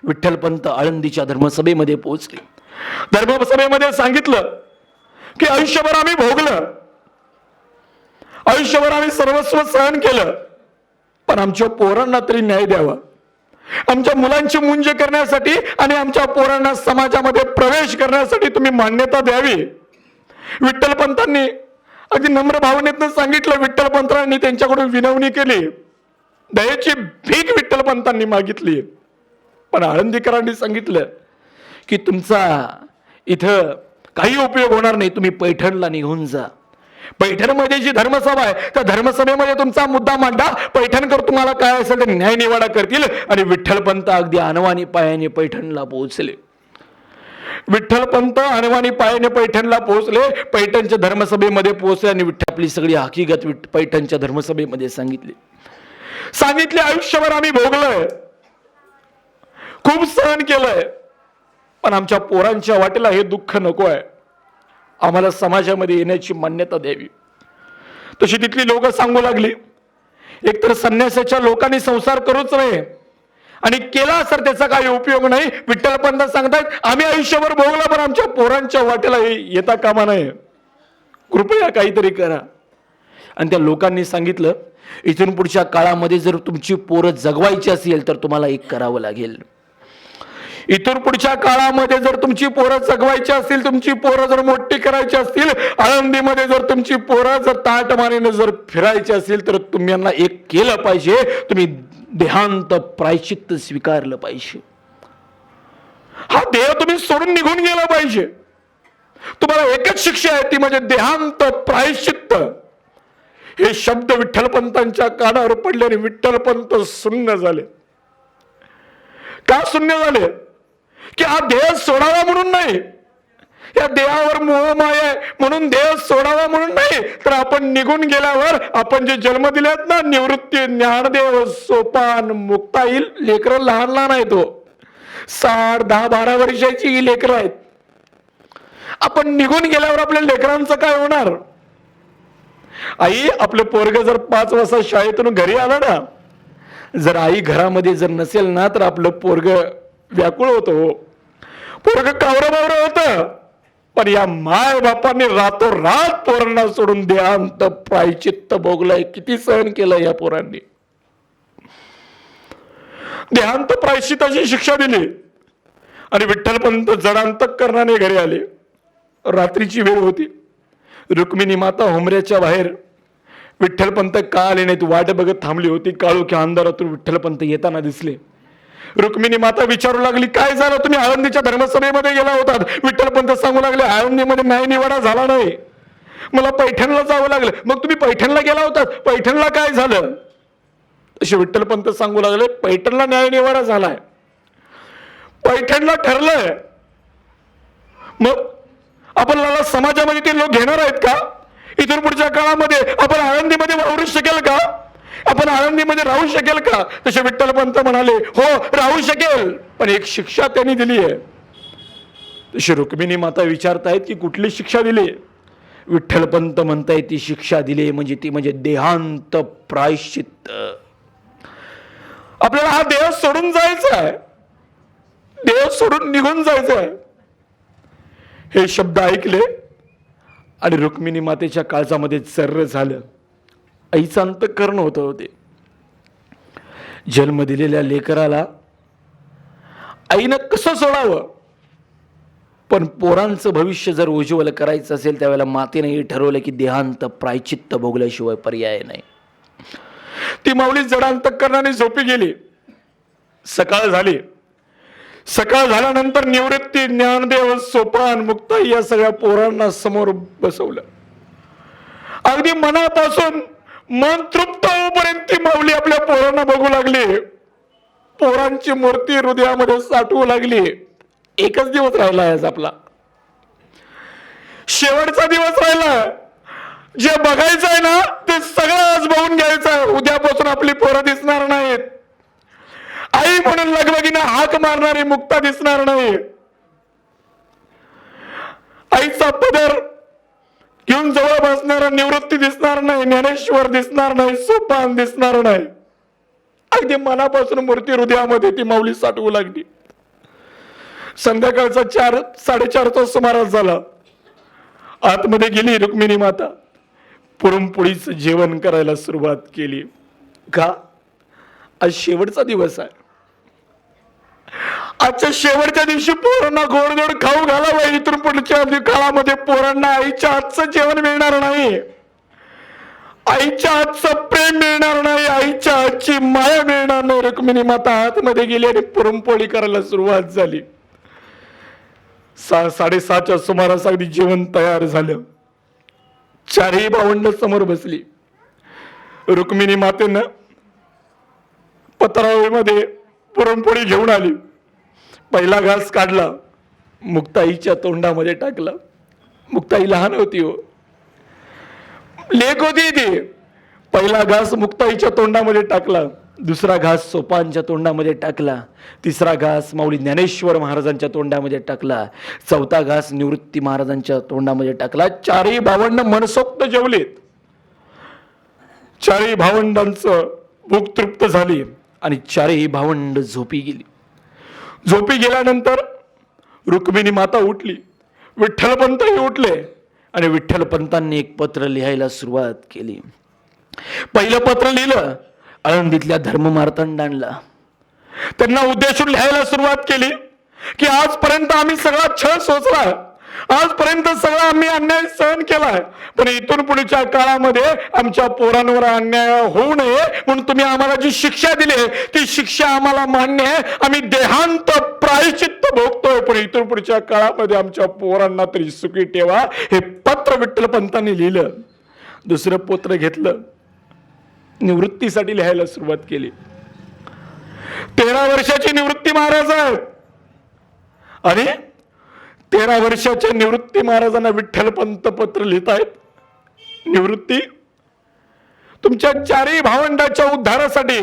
विठ्ठलपंत आळंदीच्या धर्मसभेमध्ये पोहोचले. धर्मसभेमध्ये सांगितलं की आयुष्यभर आम्ही भोगलं, आयुष्यभर आम्ही सर्वस्व सहन केलं, पण आमच्या पोरांना तरी न्याय द्यावा. आमच्या मुलांची मुंज करण्यासाठी आणि आमच्या पोरांना समाजामध्ये प्रवेश करण्यासाठी तुम्ही मान्यता द्यावी. विठ्ठलपंतांनी अगदी नम्र भावनेतनं सांगितलं. विठ्ठलपंतांनी त्यांच्याकडून विनवणी केली, दयेची भीक विठ्ठलपंतांनी मागितली. पण आळंदीकरांनी सांगितलं की तुमचा इथं काही उपयोग होणार नाही, तुम्ही पैठणला निघून जा. पैठणमध्ये जी धर्मसभा आहे त्या धर्मसभेमध्ये तुमचा मुद्दा मांडा, पैठणकर तुम्हाला काय असेल ते न्याय निवाडा करतील. आणि विठ्ठलपंत अगदी अनवाणी पायाने पैठणला पोहोचले. विठ्ठलपंत अनवाणी पायाने पैठणला पोहोचले. पैठणच्या धर्मसभेमध्ये पोहोचले आणि आपली सगळी हकीकत पैठणच्या धर्मसभेमध्ये सांगितली. आयुष्यभर आम्ही भोगलोय, खूप सहन केलंय, पण आमच्या पोरांच्या वाटेला हे दुःख नको आहे, आम्हाला समाजामध्ये येण्याची मान्यता द्यावी. तशी तिथली लोक सांगू लागली, एकतर संन्यासाच्या लोकांनी संसार करूच नये आणि केला तर त्याचा काही उपयोग नाही. विठ्ठलपंत सांगतात आम्ही आयुष्यभर भोगला पण आमच्या पोरांच्या वाटेला येता कामा नये, कृपया काहीतरी करा. आणि त्या लोकांनी सांगितलं, इथून पुढच्या काळामध्ये जर तुमची पोरं जगवायची असेल तर तुम्हाला एक करावं लागेल. इथून पुढच्या काळामध्ये जर तुमची पोरं जगवायची असतील, तुमची पोरं जर मोठी करायची असतील, आळंदीमध्ये जर तुमची पोरं जर ताटमानेनं जर फिरायची असेल तर तुम्ही यांना एक केलं पाहिजे, तुम्ही देहांत प्रायश्चित्त स्वीकारलं पाहिजे. हा देह तुम्ही सोडून निघून गेला पाहिजे. तुम्हाला एकच शिक्षा आहे, ती म्हणजे देहांत प्रायश्चित्त. हे शब्द विठ्ठलपंतांच्या कानावर पडले आणि विठ्ठलपंत शून्य झाले. का शून्य झाले? की हा देह सोडावा म्हणून नाही, या देहावर मोहमाया आहे म्हणून देह सोडावा म्हणून नाही, तर आपण निघून गेल्यावर आपण जे जन्म दिलेत ना, निवृत्ती, ज्ञानदेव, सोपान, मुक्ताई, लेकरं लहान लहान आहेत. 60, 10, 12 वर्षाची ही लेकरं आहेत. आपण निघून गेल्यावर आपल्या लेकरांचं काय होणार? आई, आपलं पोरग जर 5 वाजता शाळेतून घरी आलं ना, जर आई घरामध्ये जर नसेल ना, तर आपलं पोरग व्याकुळ होतो, पोरग कावरं होतं. पण या माय बापांनी रातोरात पोरांना सोडून देहांत प्रायचित्त भोगलाय. किती सहन केलं या पोरांनी. देहांत प्रायश्चित्ताची शिक्षा दिली आणि विठ्ठलपंत जडांतकरणाने घरी आले. रात्रीची वेळ होती. रुक्मिणी माता होमऱ्याच्या बाहेर विठ्ठलपंत का आले नाहीत वाट बघत थांबली होती. काळोख्या अंधारातून विठ्ठलपंत येताना दिसले. रुक्मिणी माता विचारू लागली, काय झालं? तुम्ही आळंदीच्या धर्मसभेमध्ये गेला होतात. विठ्ठलपंत सांगू लागले, आळंदीमध्ये न्याय निवाडा झाला नाही, मला पैठणला जावं लागलं. मग तुम्ही पैठणला गेला होतात, पैठणला काय झालं? असे विठ्ठलपंत सांगू लागले, पैठणला न्याय निवाडा झालाय, पैठणला ठरलंय. मग आपल्याला समाजामध्ये ते लोक घेणार आहेत का? इथून पुढच्या काळामध्ये आपण आळंदीमध्ये वावरू शकेल का? आपण आळंदीमध्ये राहू शकेल का? तसे विठ्ठलपंत म्हणाले, हो राहू शकेल, पण एक शिक्षा त्यांनी दिली आहे. तशी रुक्मिणी माता विचारतायत की कुठली शिक्षा दिली? विठ्ठलपंत म्हणताय ती शिक्षा दिली म्हणजे देहांत प्रायश्चित्त. आपल्याला हा देह सोडून जायचा आहे, देह सोडून निघून जायचं आहे. हे शब्द ऐकले आणि रुक्मिणी मातेच्या काळजामध्ये सर्र झालं. आईचं अंतःकरण होतं ते. जन्म दिलेल्या लेकराला आईनं कसं सोडावं? पण पोरांचं भविष्य जर उज्ज्वल करायचं असेल त्यावेळेला मातेने ठरवलं की देहांत प्रायचित्त भोगल्याशिवाय पर्याय नाही. ती माऊली जडांतःकरणाने झोपी गेली. सकाळ झाली. सकाळ झाल्यानंतर निवृत्ती, ज्ञानदेव, सोपान, मुक्ताई या सगळ्या पोरांना समोर बसवलं. अगदी मनापासून मन तृप्त होईपर्यंत ती माऊली आपल्या पोरांना बघू लागली. पोरांची मूर्ती हृदयामध्ये साठवू लागली. एकच दिवस राहिला आज आपला, शेवटचा दिवस राहिला. जे बघायचं आहे ना ते सगळं आज बघून घ्यायचं आहे. उद्यापासून आपली पोरं दिसणार नाहीत. आई म्हणून लगबगीने हाक मारणारी मुक्ता दिसणार नाही. आईचा पदर घेऊन जवळ बसणारा निवृत्ती दिसणार नाही, ज्ञानेश्वर दिसणार नाही, सोपान दिसणार नाही. अगदी मनापासून मूर्ती हृदयामध्ये ती माऊली साठवू लागली. संध्याकाळचा 4-4:30चा सुमारास झाला. आतमध्ये गेली रुक्मिणी माता. पुरणपोळीचं जेवण करायला सुरुवात केली. का? आज शेवटचा दिवस आहे. आजच्या शेवटच्या दिवशी पोरांना गोडधोड खाऊ घालावं. इथून पुढच्या काळामध्ये पोरांना आईच्या हातचं जेवण मिळणार नाही, आईच्या हातचं प्रेम मिळणार नाही, आईच्या हातची माया मिळणार नाही. रुक्मिणी माता आतमध्ये गेली आणि पुरणपोळी करायला सुरुवात झाली. 6:30च्या सुमारास अगदी जेवण तयार झालं. 4ही भावंड समोर बसली. रुक्मिणी मातेनं पत्रावळीमध्ये पुरणपोळी घेऊन आली. पहिला घास काढला, मुक्ताईच्या तोंडामध्ये टाकला. मुक्ताई लहान होती, हो लेक होती ती. पहिला घास मुक्ताईच्या तोंडामध्ये टाकला, दुसरा घास सोपानच्या तोंडामध्ये टाकला, तिसरा घास माऊली ज्ञानेश्वर महाराजांच्या तोंडामध्ये टाकला, चौथा घास निवृत्ती महाराजांच्या तोंडामध्ये टाकला. 4ही भावंड मनसोक्त जेवलीत. 4ही भावंडांचं भूक तृप्त झाली आणि 4ही भावंड झोपी गेली. झोपी गेल्यानंतर रुक्मिणी माता उठली, विठ्ठलपंतही उठले आणि विठ्ठलपंतांनी एक पत्र लिहायला सुरुवात केली. पहिलं पत्र लिहिलं आळंदीतल्या धर्ममार्तंडांना. त्यांना उद्देशून लिहायला सुरुवात केली की आजपर्यंत आम्ही सगळा छळ सोचला, आजपर्यंत सगळा आम्ही अन्याय सहन केलाय, पण इथून पुढच्या काळामध्ये आमच्या पोरांवर अन्याय होऊ नये म्हणून तुम्ही आम्हाला जी शिक्षा दिली ती शिक्षा आम्हाला मान्य आहे. आम्ही देहांत प्रायश्चित्त भोगतोय, पण इथून पुढच्या काळामध्ये आमच्या पोरांना तरी सुखी ठेवा. हे पत्र विठ्ठलपंतांनी लिहिलं. दुसरं पत्र घेतलं, निवृत्तीसाठी लिहायला सुरुवात केली. 13 वर्षाची निवृत्ती महाराज आहेत आणि 13 वर्षाच्या निवृत्ती महाराजांना विठ्ठलपंत पत्र लिहितायत. निवृत्ती, तुमच्या 4ही भावंडाच्या उद्धारासाठी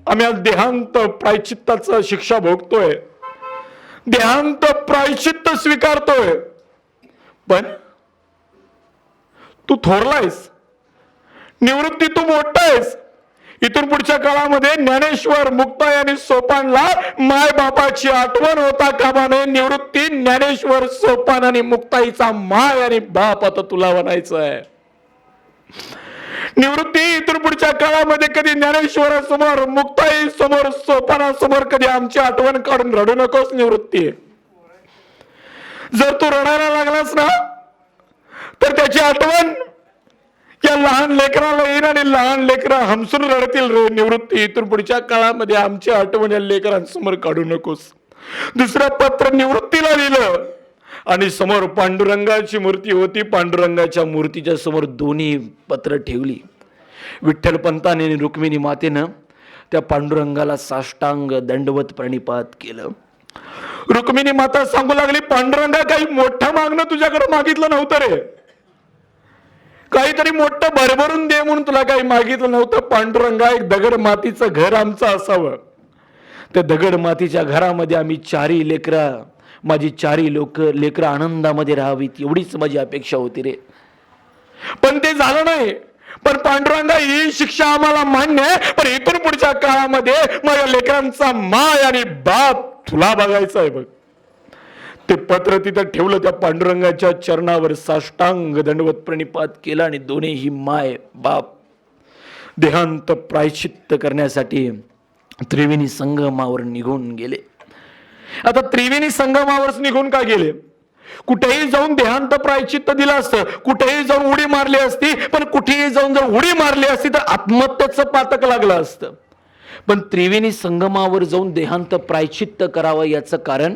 आम्ही आज देहांत प्रायश्चित्ताचं शिक्षा भोगतोय. देहांत प्रायश्चित्त स्वीकारतोय, पण तू थोरलायस, निवृत्ती तू मोठा आहेस. इथून पुढच्या काळामध्ये ज्ञानेश्वर, मुक्ताई आणि सोपानला माय बापाची आठवण होता कामा नये. निवृत्ती, ज्ञानेश्वर, सोपान आणि मुक्ताईचा माय आणि बाप आता तुला म्हणायचं आहे. निवृत्ती, इथून पुढच्या काळामध्ये कधी ज्ञानेश्वरासमोर, मुक्ताई समोर, सोपानासमोर कधी आमची आठवण काढून रडू नकोस. निवृत्ती, जर तू रडायला लागलास ना तर त्याची आठवण या लहान लेकराला येईल आणि लहान लेकरं हमसून रडतील रे. निवृत्ती, इथून पुढच्या काळामध्ये आमची आठवण या लेकरांसमोर काढू नकोस. दुसरं पत्र निवृत्तीला लिहिलं आणि समोर पांडुरंगाची मूर्ती होती. पांडुरंगाच्या मूर्तीच्या समोर दोन्ही पत्र ठेवली. विठ्ठलपंताने आणि रुक्मिणी मातेनं त्या पांडुरंगाला साष्टांग दंडवत प्रणिपात केलं. रुक्मिणी माता सांगू लागली, पांडुरंगा काही मोठं मागणं तुझ्याकडे मागितलं नव्हतं रे, काहीतरी मोठं भरभरून दे म्हणून तुला काही मागितलं नव्हतं. पांडुरंगा, एक दगड मातीचं घर आमचं असावं. त्या दगड मातीच्या घरामध्ये आम्ही चारी लेकरा, माझी चारी लेकरं आनंदामध्ये राहावीत, एवढीच माझी अपेक्षा होती रे. पण ते झालं नाही. पण पांडुरंगा, ही शिक्षा आम्हाला मान्य आहे, पण इथून पुढच्या काळामध्ये माझ्या लेकरांचा माय आणि बाप तुला बघायचं आहे बघ. ते पत्र तिथं ठेवलं. त्या पांडुरंगाच्या चरणावर साष्टांग दंडवत प्रणिपात केला आणि दोन्हीही माय बाप देहांत प्रायश्चित्त करण्यासाठी त्रिवेणी संगमावर निघून गेले. आता त्रिवेणी संगमावर निघून का गेले? कुठेही जाऊन देहांत प्रायश्चित्त दिलं असतं, कुठेही जाऊन उडी मारली असती, पण कुठेही जाऊन जर उडी मारली असती तर आत्महत्येचं पातक लागलं असतं. पण त्रिवेणी संगमावर जाऊन देहांत प्रायश्चित्त करावं याचं कारण,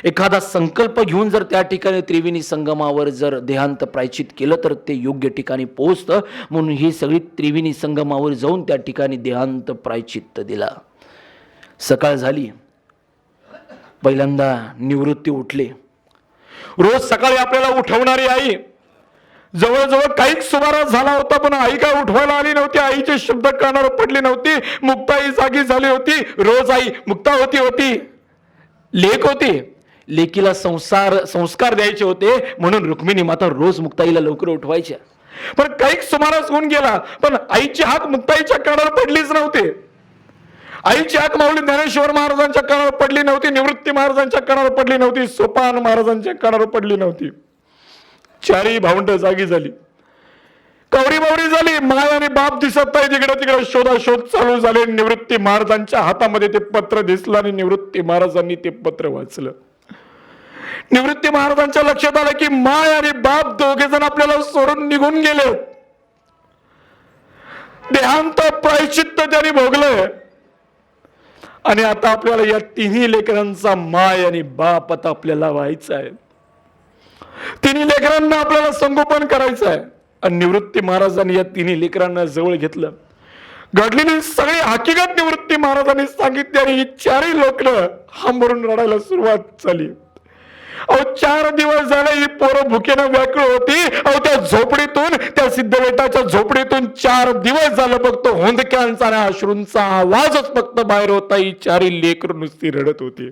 एखादा संकल्प घेऊन जर त्या ठिकाणी त्रिवेणी संगमावर जर देहांत प्रायश्चित केलं तर ते योग्य ठिकाणी पोहोचतं. म्हणून ही सगळी त्रिवेणी संगमावर जाऊन त्या ठिकाणी देहांत प्रायश्चित्त दिला. सकाळ झाली. पहिल्यांदा निवृत्ती उठले. रोज सकाळी आपल्याला उठवणारी आई जवळजवळ काहीच सुमारास झाला होता, पण आई काय उठवायला आली नव्हती. आईचे शब्द कानावर पडले नव्हते. मुक्ताई जागी झाली होती. रोज आई मुक्ता होती, लेक होती, लेकीला संस्कार द्यायचे होते, म्हणून रुक्मिणी माता रोज मुक्ताईला लवकर उठवायच्या. पण काही सुमारास होऊन गेला, पण आईची हाक मुक्ताईच्या कानावर पडलीच नव्हती. आईची हाक माऊली ज्ञानेश्वर महाराजांच्या कानावर पडली नव्हती, निवृत्ती महाराजांच्या कानावर पडली नव्हती, सोपान महाराजांच्या कानावर पडली नव्हती. चारही भावंड जागी झाली, कवरी बावरी झाली. माय आणि बाप दिसत नाही. तिकडे शोधाशोध चालू झाले. निवृत्ती महाराजांच्या हातामध्ये ते पत्र दिसलं आणि निवृत्ती महाराजांनी ते पत्र वाचलं. निवृत्ती महाराजांच्या लक्षात आलं की माय आणि बाप दोघे जण आपल्याला सोडून निघून गेले. देहांत प्रायश्चित्त त्यांनी भोगलंय आणि आता आपल्याला या तिन्ही लेकरांचा माय आणि बाप आता आपल्याला व्हायचा आहे. तिन्ही लेकरांना आपल्याला संगोपन करायचं आहे. आणि निवृत्ती महाराजांनी या तिन्ही लेकरांना जवळ घेतलं. घडलेली सगळी हकीकत निवृत्ती महाराजांनी सांगितली आणि ही चारही लोक हांबरून रडायला सुरुवात झाली. अहो 4 दिवस झाले ही पोरं भुकेनं व्याकुळ होती. अहो त्या झोपडीतून, त्या सिद्धवेटाच्या झोपडीतून 4 दिवस झालं फक्त हुंदक्यांचा आणि अश्रूंचा आवाजच फक्त बाहेर होता. ही चारही लेकरं नुसती रडत होती.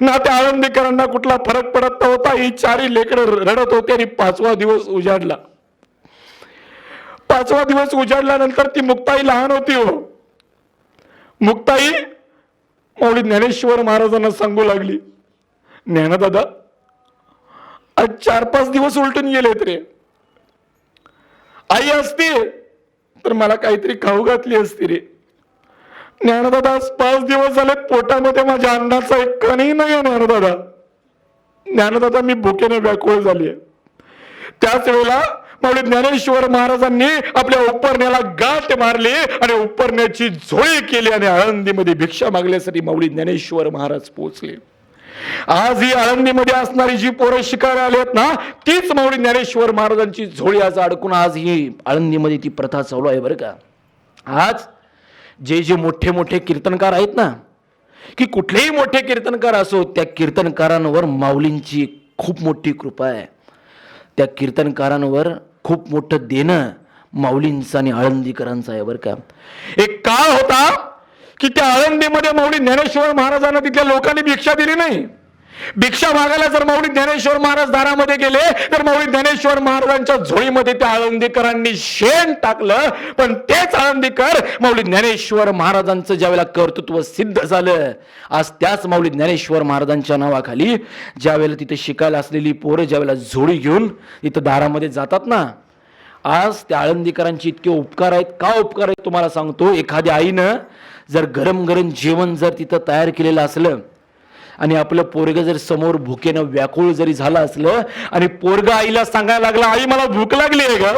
ना त्या आळंदीकरांना कुठला फरक पडत नव्हता. ही चारही लेकरं रडत होती आणि 5वा दिवस उजाडला. 5वा दिवस उजाडल्यानंतर ती मुक्ताई लहान होती. हो, मुक्ताई माऊली ज्ञानेश्वर महाराजांना सांगू लागली, ज्ञानदादा आज 4-5 दिवस उलटून गेलेत रे. आई असती तर मला काहीतरी खाऊ घातली असती रे. ज्ञानदादा आज 5 दिवस झाले पोटामध्ये माझ्या अन्नाचा एक कणही नाही आहे ज्ञानदादा. ज्ञानदादा मी भुकेने व्याकुळ झाली आहे. त्याच वेळेला माऊली ज्ञानेश्वर महाराजांनी आपल्या उपरण्याला गाठ मारली आणि उपरण्याची झोळी केली आणि आळंदीमध्ये भिक्षा मागण्यासाठी माऊली ज्ञानेश्वर महाराज पोहोचले. आज ही आळंदीमध्ये असणारी जी पोरं शिकायला आली आहेत ना, तीच माऊली ज्ञानेश्वर महाराजांची झोळी आज अडकून आज ही आळंदीमध्ये ती प्रथा चालू आहे बरं का. आज जे मोठे मोठे कीर्तनकार आहेत ना, की कुठलेही मोठे कीर्तनकार असो, त्या कीर्तनकारांवर माऊलींची खूप मोठी कृपा आहे. त्या कीर्तनकारांवर खूप मोठं देणं माऊलींचं आणि आळंदीकरांचं आहे बरं का. एक काळ होता की त्या आळंदीमध्ये माऊली ज्ञानेश्वर महाराजांना तिथल्या लोकांनी भिक्षा दिली नाही. भिक्षा मागायला जर माऊली ज्ञानेश्वर महाराज दारामध्ये गेले तर माऊली ज्ञानेश्वर महाराजांच्या झोळीमध्ये त्या आळंदीकरांनी शेण टाकलं. पण तेच आळंदीकर माऊली ज्ञानेश्वर महाराजांचं ज्यावेळेला कर्तृत्व सिद्ध झालं, आज त्याच माऊली ज्ञानेश्वर महाराजांच्या नावाखाली ज्यावेळेला तिथे शिकायला असलेली पोरं ज्यावेळेला झोळी घेऊन इथं दारामध्ये जातात ना, आज त्या आळंदीकरांचे इतके उपकार आहेत. का उपकार आहेत तुम्हाला सांगतो. एखाद्या आईनं जर गरम गरम जेवण जर तिथं तयार केलेलं असलं आणि आपलं पोरग जर समोर भुकेनं व्याकुळ जरी झालं असलं आणि पोरग आईला सांगायला लागला, आई मला भूक लागली आहे ग,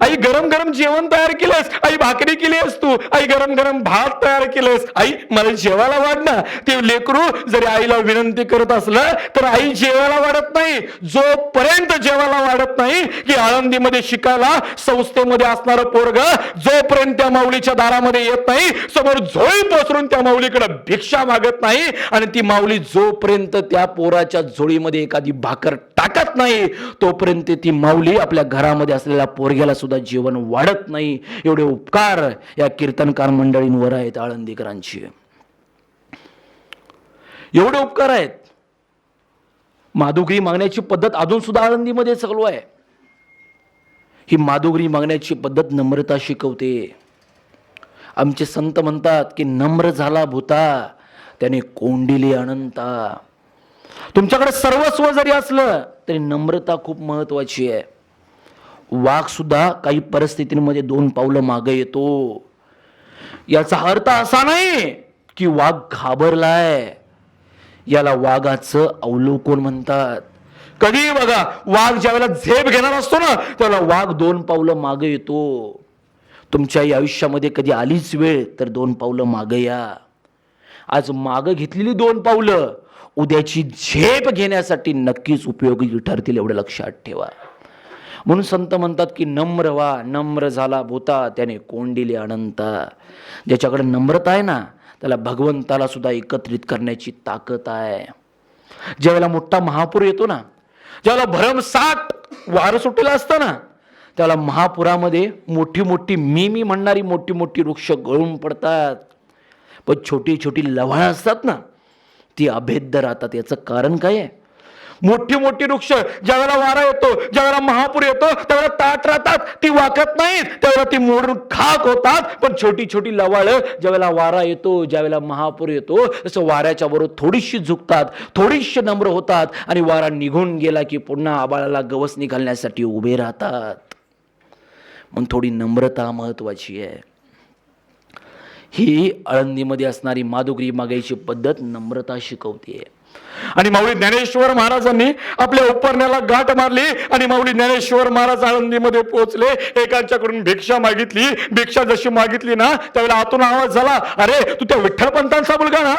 आई गरम गरम जेवण तयार केलंस, आई भाकरी केली आहेस तू, आई गरम गरम भात तयार केलंस, आई मला जेवायला वाढ ना. ते लेकरू जरी आईला विनंती करत असलं तर आई जेवायला वाढत नाही. जोपर्यंत जेवायला वाढत नाही की आळंदीमध्ये शिकायला संस्थेमध्ये असणारं पोरग जोपर्यंत त्या माऊलीच्या दारामध्ये येत नाही, समोर झोळी पसरून त्या माऊलीकडे भिक्षा मागत नाही, आणि ती माऊली जोपर्यंत त्या पोराच्या झोळीमध्ये एखादी भाकर टाकत नाही तोपर्यंत ती माऊली आपल्या घरामध्ये असलेल्या पोरग्याला सुद्धा जेवण वाढत नाही. एवढे उपकार या कीर्तनकार मंडळींवर आहेत आळंदीकरांची. एवढे उपकार आहेत. माधुकरी मागण्याची पद्धत अजून सुद्धा आळंदीमध्ये चालू आहे. ही माधुकरी मागण्याची पद्धत नम्रता शिकवते. आमचे संत म्हणतात की नम्र झाला भूता त्याने कोंडिले अनंता. तुमच्याकडे सर्वस्व जरी असलं तरी नम्रता खूप महत्वाची आहे. वाघ सुद्धा काही परिस्थितींमध्ये 2 पावलं मागे येतो. याचा अर्थ असा नाही की वाघ घाबरलाय. याला वाघाचं अवलोकन म्हणतात. कधी बघा वाघ ज्यावेळेला झेप घेणार असतो ना त्यावेळेला वाघ 2 पावलं मागे येतो. तुमच्याही आयुष्यामध्ये कधी आलीच वेळ तर 2 पावलं मागे या. आज मागं घेतलेली 2 पावलं उद्याची झेप घेण्यासाठी नक्कीच उपयोगी ठरतील, एवढं लक्षात ठेवा. म्हणून संत म्हणतात की नम्र व्हा, नम्र झाला भूता त्याने कोंडिले अनंता. ज्याच्याकडे नम्रता आहे ना त्याला भगवंताला सुद्धा एकत्रित करण्याची ताकद आहे. ज्यावेळेला मोठा महापूर येतो ना, ज्यावेळेला भरमसाठ वारं सुटलेलं असतं ना, त्याला महापुरामध्ये मोठी मोठी मी म्हणणारी मोठी मोठी वृक्ष गळून पडतात. पण छोटी छोटी लव्हाळं असतात ना ती अभेद्य राहतात. याचं कारण काय आहे? मोठी मोठी वृक्ष ज्यावेळेला वारा येतो, ज्यावेळेला महापूर येतो त्यावेळेला ताट राहतात, ती वाकत नाहीत, त्यावेळेला ती मोडून खाक होतात. पण छोटी छोटी लवाळं ज्यावेळेला वारा येतो, ज्यावेळेला महापूर येतो तसं वाऱ्याच्या बरोबर थोडीशी झुकतात, थोडीशी नम्र होतात आणि वारा निघून गेला की पुन्हा आबाळाला गवसणी घालण्यासाठी उभे राहतात. म्हणून थोडी नम्रता महत्वाची आहे. ही आळंदीमध्ये असणारी माधुकरी मागायची पद्धत नम्रता शिकवते. आणि माऊली ज्ञानेश्वर महाराजांनी आपल्या उपरण्याला गाठ मारली आणि माऊली ज्ञानेश्वर महाराज आळंदीमध्ये पोहोचले. एकांच्याकडून भिक्षा मागितली. भिक्षा जशी मागितली ना त्यावेळेला आतून आवाज झाला, अरे तू त्या विठ्ठलपंतांचा मुलगा ना,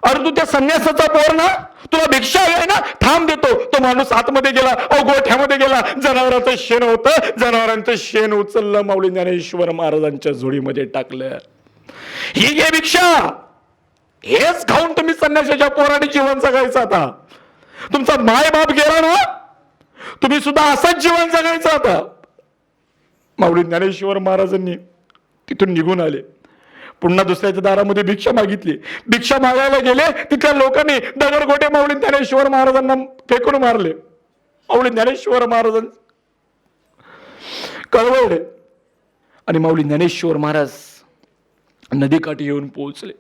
अरे तू त्या संन्यासाचा पोर ना, तुला भिक्षा आहे ना, थांब देतो. तो माणूस आतमध्ये गेला, गोठ्यामध्ये गेला, जनावरांचं शेण होतं, जनावरांचं शेण उचललं, माऊली ज्ञानेश्वर महाराजांच्या झोळीमध्ये टाकलं. ही घे भिक्षा, हेच खाऊन तुम्ही संन्यासाच्या पोराने जीवन जगायचं. आता तुमचा माय बाप गेला ना, तुम्ही सुद्धा असंच जीवन जगायचं. आता माऊली ज्ञानेश्वर महाराजांनी तिथून निघून आले. पुन्हा दुसऱ्याच्या दारामध्ये भिक्षा मागितली. भिक्षा मागायला गेले, तिथल्या लोकांनी दगडगोटे माऊली ज्ञानेश्वर महाराजांना फेकून मारले. माऊली ज्ञानेश्वर महाराजां कळवळले आणि माऊली ज्ञानेश्वर महाराज नदीकाठी येऊन पोहोचले.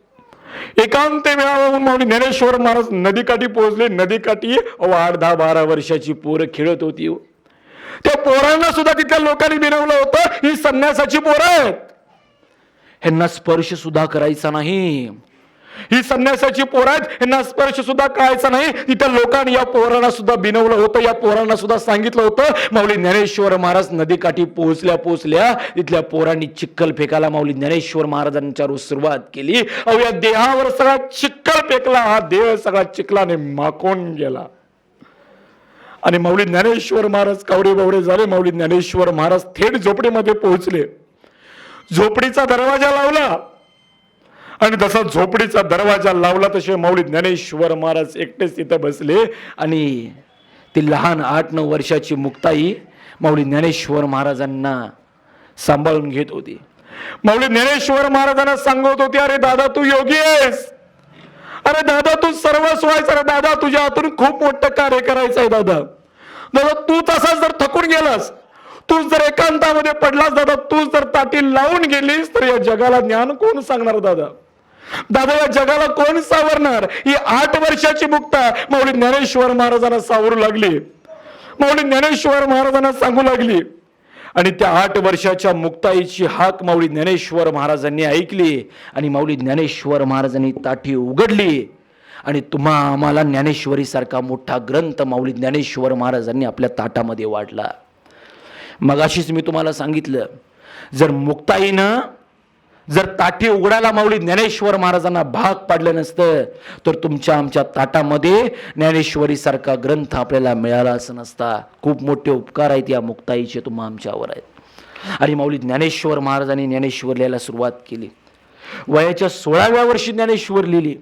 एकांत मिळावा म्हणून माऊली ज्ञानेश्वर महाराज नदीकाठी पोहोचले. नदीकाठी 8-10-12 वर्षाची पोरं खेळत होती. त्या पोरांना सुद्धा तिथल्या लोकांनी बिनवलं होतं, ही संन्यासाची पोरं आहेत, ह्यांना स्पर्श सुद्धा करायचा नाही. ही संन्यासाची पोरं आहेत, ह्यांना स्पर्श सुद्धा करायचा नाही. तिथल्या लोकांनी या पोरांना सुद्धा बिनवलं होतं. या पोरांना सुद्धा सांगितलं होतं. माऊली ज्ञानेश्वर महाराज नदीकाठी पोहोचल्या तिथल्या पोरांनी चिखल फेकायला माऊली ज्ञानेश्वर महाराजांच्या सुरुवात केली. अहो या देहावर सगळा चिखल फेकला. हा देह सगळा चिखलाने माखून गेला आणि माऊली ज्ञानेश्वर महाराज कावडे बावडे झाले. माऊली ज्ञानेश्वर महाराज थेट झोपडीमध्ये पोहोचले. झोपडीचा दरवाजा लावला आणि जसा झोपडीचा दरवाजा लावला तसे माऊली ज्ञानेश्वर महाराज एकटेच तिथं बसले आणि ती लहान 8-9 वर्षाची मुक्ताई माऊली ज्ञानेश्वर महाराजांना सांभाळून घेत होती. माऊली ज्ञानेश्वर महाराजांना सांगत होती, अरे दादा तू योगी आहेस, अरे दादा तू सर्वस्व आहेस रे दादा, तुझ्या हातून खूप मोठं कार्य करायचं आहे दादा. दादा तू तसाच जर थकून गेलास, तू जर एकांतामध्ये पडलास दादा, तू जर ताटी लावून गेलीस तर या जगाला ज्ञान कोण सांगणार दादा. दादा या जगाला कोण सावरणार. ही 8 वर्षाची मुक्ता माऊली ज्ञानेश्वर महाराजांना सावरू लागली, माऊली ज्ञानेश्वर महाराजांना सांगू लागली. आणि त्या 8 वर्षाच्या मुक्ताईची हाक माऊली ज्ञानेश्वर महाराजांनी ऐकली आणि माऊली ज्ञानेश्वर महाराजांनी ताटी उघडली आणि तुम्हा आम्हाला ज्ञानेश्वरी सारखा मोठा ग्रंथ माऊली ज्ञानेश्वर महाराजांनी आपल्या ताटामध्ये वाढला. मगाशीच मी तुम्हाला सांगितलं, जर मुक्ताईनं जर ताटी उघडायला माऊली ज्ञानेश्वर महाराजांना भाग पाडलं नसतं तर तुमच्या आमच्या ताटामध्ये ज्ञानेश्वरी सारखा ग्रंथ आपल्याला मिळाला असं नसता. खूप मोठे उपकार आहेत या मुक्ताईचे तुम्हा आमच्यावर आहेत. आणि माऊली ज्ञानेश्वर महाराजांनी ज्ञानेश्वर लिहायला सुरुवात केली. वयाच्या 16व्या वर्षी ज्ञानेश्वर लिहिली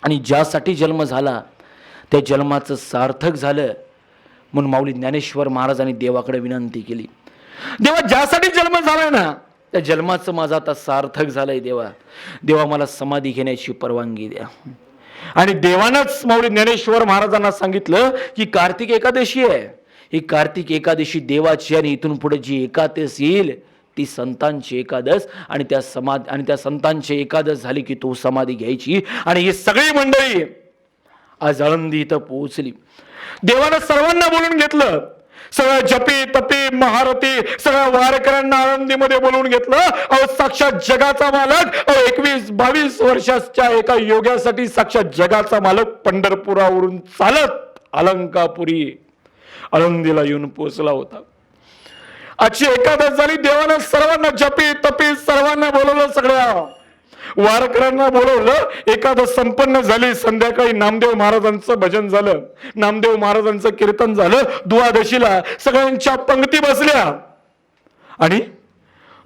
आणि ज्यासाठी जन्म झाला त्या जन्माचं सार्थक झालं म्हणून माऊली ज्ञानेश्वर महाराजांनी देवाकडे विनंती केली. देवा ज्यासाठी जन्म झालाय ना त्या जन्माचं माझं आता सार्थक झालंय देवा, देवा मला समाधी घेण्याची परवानगी द्या. आणि देवानंच माऊली ज्ञानेश्वर महाराजांना सांगितलं की कार्तिक एकादशी आहे, ही कार्तिक एकादशी देवाची आणि इथून पुढे जी एकादश येईल ती संतांची एकादश आणि त्या संतांची एकादश झाली की तू समाधी घ्यायची. आणि ही सगळी मंडळी आज आळंदी इथं पोहोचली. देवानं सर्वांना बोलून घेतलं, सगळ्या जपी तपी महारथी सगळ्या वारकऱ्यांना आळंदीमध्ये बोलवून घेतलं. अहो साक्षात जगाचा मालक, 21-22 वर्षाच्या एका योग्यासाठी साक्षात जगाचा मालक पंढरपुरावरून चालत अलंकापुरी आळंदीला येऊन पोहोचला होता. आजची एकादश झाली. देवानं सर्वांना जपी तपी सर्वांना बोलवलं, सगळ्या वारकऱ्यांना बोलवलं. एकादश संपन्न झाली. संध्याकाळी नामदेव महाराजांचं भजन झालं, नामदेव महाराजांचं कीर्तन झालं. द्वादशीला सगळ्यांच्या पंक्ती बसल्या आणि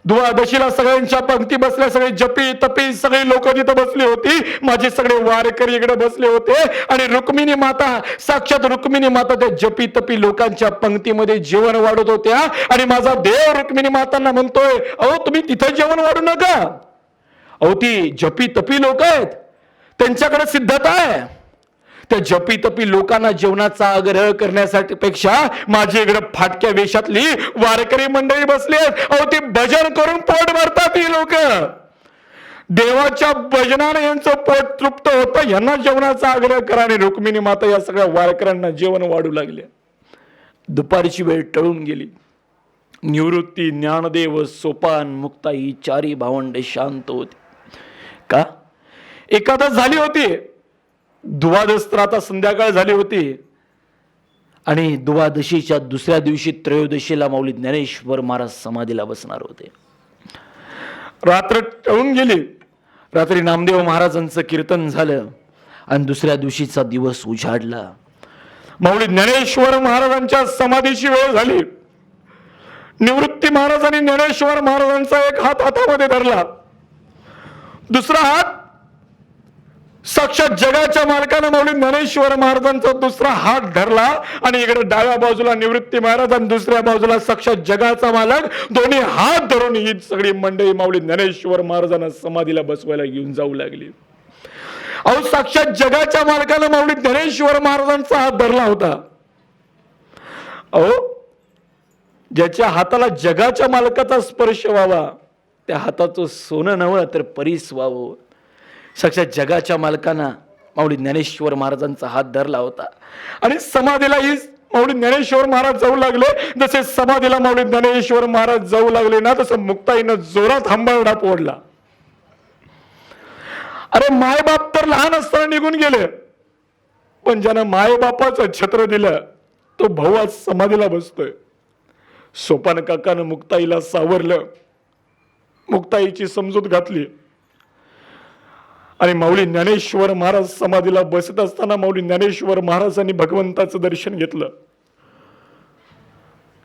द्वादशीला सगळ्यांच्या पंक्ती बसल्या. सगळे जपी तपी सगळी लोक तिथं बसली होती. माझे सगळे वारकरी इकडे बसले होते आणि रुक्मिणी माता, साक्षात रुक्मिणी माता त्या जपी तपी लोकांच्या पंक्तीमध्ये जेवण वाढत होत्या. आणि माझा देव रुक्मिणी मातांना म्हणतोय, अहो तुम्ही तिथं जेवण वाढू नका. अहो ती जपी तपी लोक आहेत, त्यांच्याकडे सिद्धता आहे. त्या जपी तपी लोकांना जेवणाचा आग्रह करण्यासाठी पेक्षा माझी इकडे फाटक्या वेशातली वारकरी मंडळी बसली आहेत. अहो ती भजन करून पोट भरतात. ही लोक देवाच्या भजनाने यांचं पोट तृप्त होतं, यांना जेवणाचा आग्रह करा. आणि रुक्मिणी माता या सगळ्या वारकऱ्यांना जेवण वाढू लागले. दुपारची वेळ टळून गेली. निवृत्ती, ज्ञानदेव, सोपान, मुक्ताई 4 भावंडे शांत होती. का? एकादश झाली होती. द्वादश तर आता संध्याकाळ झाली होती आणि द्वादशीच्या दुसऱ्या दिवशी त्रयोदशीला माऊली ज्ञानेश्वर महाराज समाधीला बसणार होते. रात्र टळून गेली. रात्री नामदेव महाराजांचं कीर्तन झालं आणि दुसऱ्या दिवशीचा दिवस उजाडला. माऊली ज्ञानेश्वर महाराजांच्या समाधीची वेळ झाली. निवृत्ती महाराजांनी ज्ञानेश्वर महाराजांचा एक हात हातामध्ये धरला, दुसरा हात साक्षात जगाच्या मालकानं माऊली ज्ञानेश्वर महाराजांचा दुसरा हात धरला. आणि इकडे डाव्या बाजूला निवृत्ती महाराज आणि दुसऱ्या बाजूला साक्षात जगाचा मालक, दोन्ही हात धरून ही सगळी मंडळी माऊली ज्ञानेश्वर महाराजांना समाधीला बसवायला घेऊन जाऊ लागली. अहो साक्षात जगाच्या मालकानं माऊली ज्ञानेश्वर महाराजांचा हात धरला होता. अहो ज्याच्या हाताला जगाच्या मालकाचा स्पर्श व्हावा त्या हाताचं सोनं नव्हे तर परीस व्हावं. साक्षात जगाच्या मालकांना माऊली ज्ञानेश्वर महाराजांचा हात धरला होता. आणि समाधीला ही माऊली ज्ञानेश्वर महाराज जाऊ लागले. जसे समाधीला माऊली ज्ञानेश्वर महाराज जाऊ लागले ना तसं मुक्ताईनं जोरात हंबरडा फोडला. अरे मायबाप तर लहान असताना निघून गेले, पण ज्यानं मायबापाचं छत्र दिलं तो भाऊ आज समाधीला बसतोय. सोपान काकानं मुक्ताईला सावरलं, मुक्ताईची समजूत घातली आणि माऊली ज्ञानेश्वर महाराज समाधीला बसत असताना माऊली ज्ञानेश्वर महाराजांनी भगवंताचं दर्शन घेतलं.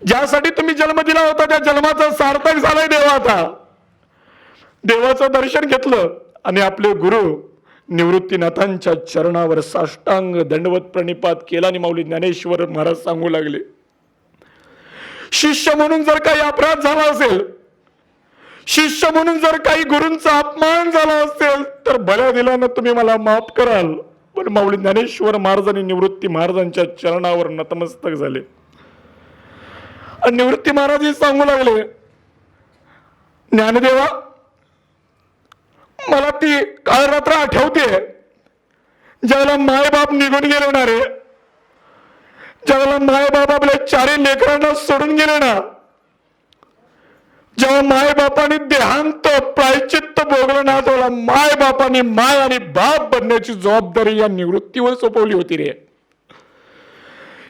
ज्यासाठी तुम्ही जन्म दिला होता त्या जन्माचं सार्थक झालंय देवा. आता देवाचं दर्शन घेतलं आणि आपले गुरु निवृत्तीनाथांच्या चरणावर साष्टांग दंडवत प्रणिपात केला. आणि माऊली ज्ञानेश्वर महाराज सांगू लागले, शिष्य म्हणून जर काही अपराध झाला असेल, शिष्य म्हणून जर काही गुरूंचा अपमान झाला असेल तर भल्या दिल्यानं तुम्ही मला माफ कराल. पण माऊली ज्ञानेश्वर महाराजांनी निवृत्ती महाराजांच्या चरणावर नतमस्तक झाले आणि निवृत्ती महाराज सांगू लागले, ज्ञानदेवा, मला ती काळ रात्र आठवते ज्यावेळेला मायबाप निघून गेले ना रे, ज्यावेळेला मायबाप आपल्या चारी लेकरांना सोडून गेले ना, जेव्हा मायबापाने देहांत प्रायचित्त भोगलं ना, तेव्हा मायबापाने माय आणि बाप बनण्याची जबाबदारी या निवृत्तीवर सोपवली होती रे.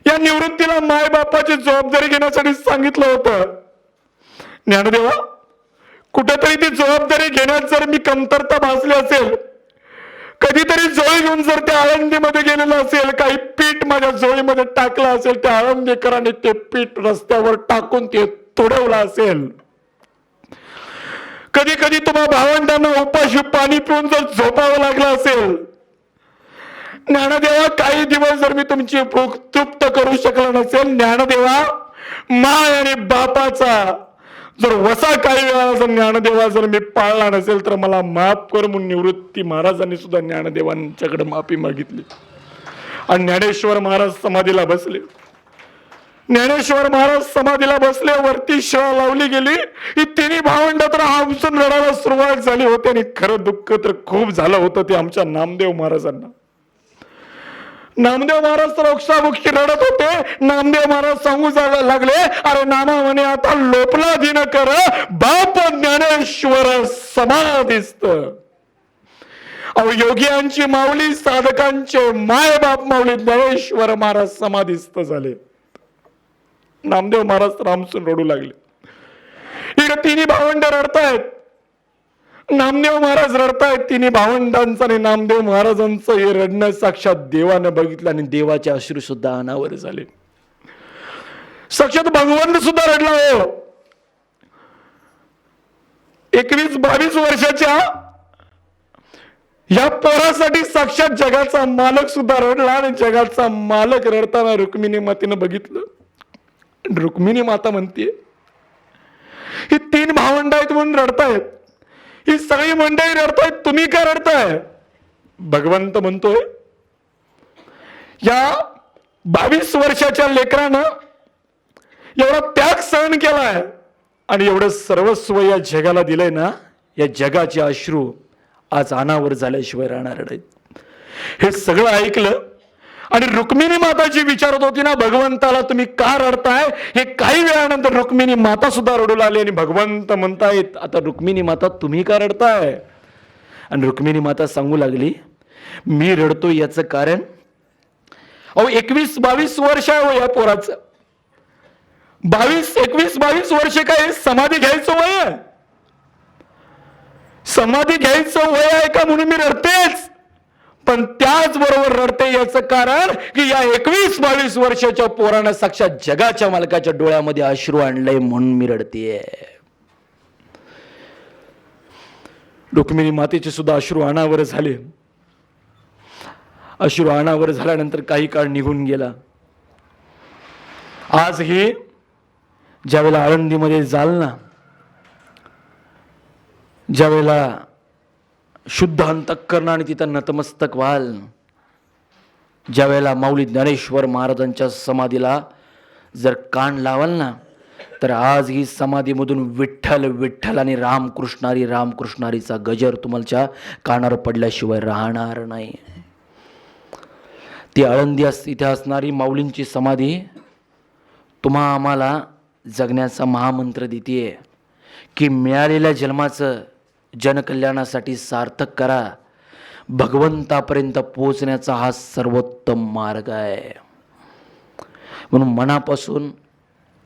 या निवृत्तीला मायबापाची जबाबदारी घेण्यासाठी सांगितलं होतं. ज्ञानदेवा, कुठेतरी ती जबाबदारी घेण्यात जर मी कमतरता भासली असेल, कधीतरी जोळी घेऊन जर त्या आळंदीमध्ये गेलेलं असेल, काही पीठ माझ्या जोळीमध्ये टाकलं असेल, त्या आळंदीकरांनी ते पीठ रस्त्यावर टाकून ते तोडवलं असेल, कधी कधी तुम्हा भावंडांना उपाशी पाणी पिऊन जर झोपावं लागलं असेल, ज्ञानदेवा, काही दिवस जर मी तुमची भूक तृप्त करू शकला नसेल, ज्ञानदेवा, माय आणि बापाचा जर वसा काही वेळा जर ज्ञानदेवा जर मी पाळला नसेल तर मला माफ कर म्हणून निवृत्ती महाराजांनी सुद्धा ज्ञानदेवांच्याकडे माफी मागितली आणि ज्ञानेश्वर महाराज समाधीला बसले. ज्ञानेश्वर महाराज समाधीला बसले, वरती शिळा लावली गेली. ही तिन्ही भावंड तर हमसून रडायला सुरुवात झाली होती आणि खरं दुःख तर खूप झालं होतं ते आमच्या नामदेव महाराजांना. नामदेव महाराज तर ओक्साबोक्षी रडत होते. नामदेव महाराज सांगू लागले, अरे नाना म्हणे आता लोपला दिन कर बाप ज्ञानेश्वर समाधिस्त. अहो योगियांची माऊली, साधकांचे माय बाप माऊली ज्ञानेश्वर महाराज समाधिस्त झाले. नामदेव महाराज रामसून रडू लागले. इकडे तिन्ही भावंड रडतायत, नामदेव महाराज रडतायत. तिन्ही भावंडांचं आणि नामदेव महाराजांचं हे रडणं साक्षात देवानं बघितलं आणि देवाचे अश्रू सुद्धा अनावर झाले. साक्षात भगवंत सुद्धा रडला. हो, 21-22 वर्षाच्या या पोरासाठी साक्षात जगाचा मालक सुद्धा रडला आणि जगाचा मालक रडताना रुक्मिणी मातेनं बघितलं. रुक्मिणी माता म्हणते, ही 3 भावंड आहेत म्हणून रडतायत, ही सगळी मंडळी रडतायत, तुम्ही का रडताय? भगवंत म्हणतोय, या 22 वर्षाच्या लेकरानं एवढा त्याग सहन केलाय आणि एवढं सर्वस्व या जगाला दिलंय ना, या जगाचे अश्रू आज अनावर झाल्याशिवाय राहणार नाहीत. हे सगळं ऐकलं आणि रुक्मिणी माताची विचारत होती ना भगवंताला, तुम्ही का रडताय? हे काही वेळानंतर रुक्मिणी माता सुद्धा रडू लागली आणि भगवंत म्हणतायत, आता रुक्मिणी माता तुम्ही का रडताय? आणि रुक्मिणी माता सांगू लागली, मी रडतो याचं कारण, अहो 21-22 वर्ष आहे हो या पोराचं. 21-22 वर्ष काय समाधी घ्यायचं वय आहे? समाधी घ्यायचं वय आहे का म्हणून मी रडतेच, पण त्याचबरोबर रडते याचं कारण की या 21-22 वर्षाच्या पोरानं साक्षात जगाच्या मालकाच्या डोळ्यामध्ये अश्रू आणलंय म्हणून मी रडतेय. रुक्मिणी मातेचे सुद्धा अश्रू अनावर झाले. अश्रू अनावर झाल्यानंतर काही काळ निघून गेला. आज हे ज्यावेळेला आळंदीमध्ये जाल ना, ज्यावेळेला शुद्ध अंतःकरणाने तिथं नतमस्तक व्हाल, ज्यावेळेला माऊली ज्ञानेश्वर महाराजांच्या समाधीला जर कान लावाल ना, तर आज ही समाधीमधून विठ्ठल विठ्ठल आणि रामकृष्णारी रामकृष्णारीचा गजर तुमच्या कानावर पडल्याशिवाय राहणार नाही. ती आळंदी इथे असणारी माऊलींची समाधी तुम्हा आम्हाला जगण्याचा महामंत्र देते की मिळालेल्या जन्माचं जनकल्याणासाठी सार्थक करा. भगवंतापर्यंत पोहोचण्याचा हा सर्वोत्तम मार्ग आहे. म्हणून मनापासून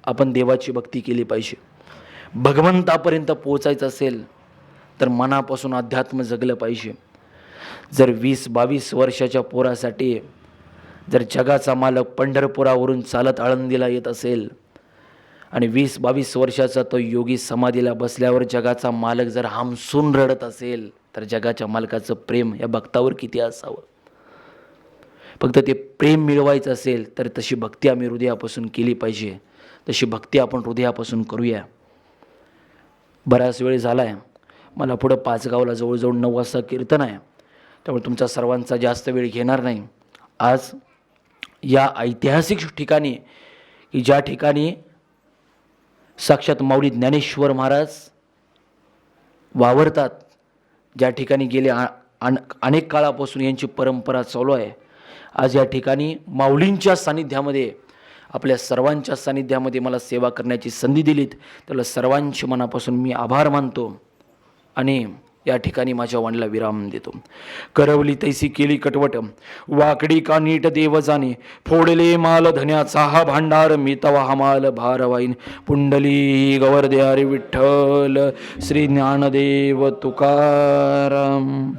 आपण देवाची भक्ती केली पाहिजे. भगवंतापर्यंत पोहोचायचं असेल तर मनापासून अध्यात्म जगलं पाहिजे. जर 20-22 वर्षाच्या पोरासाठी जर जगाचा मालक पंढरपुरावरून चालत आळंदीला येत असेल आणि 20-22 वर्षाचा तो योगी समाधीला बसल्यावर जगाचा मालक जर हमसून रडत असेल तर जगाच्या मालकाचं प्रेम या भक्तावर किती असावं. फक्त ते प्रेम मिळवायचं असेल तर तशी भक्ती आम्ही हृदयापासून केली पाहिजे. तशी भक्ती आपण हृदयापासून करूया. बराच वेळ झाला आहे, मला पुढं पाचगावला जवळजवळ 9 वाजता कीर्तन आहे, त्यामुळे तुमचा सर्वांचा जास्त वेळ घेणार नाही. आज या ऐतिहासिक ठिकाणी की ज्या ठिकाणी साक्षात माऊली ज्ञानेश्वर महाराज वावरतात, ज्या ठिकाणी गेले अनेक काळापासून यांची परंपरा चालू आहे, आज या ठिकाणी माऊलींच्या सानिध्यामध्ये, आपल्या सर्वांच्या सानिध्यामध्ये मला सेवा करण्याची संधी दिलीत, त्याला सर्वांच्या मनापासून मी आभार मानतो आणि या ठिकाणी माझ्या वाणीला विराम देतो. करवली तैसी केली कटवट, वाकडी का नीट देव जाणे, फोडले माल धन्याचा हा भांडार, मी तवा हा माल भारवाईन, पुंडली गवर्द्यारे विठ्ठल, श्री ज्ञानदेव तुकाराम.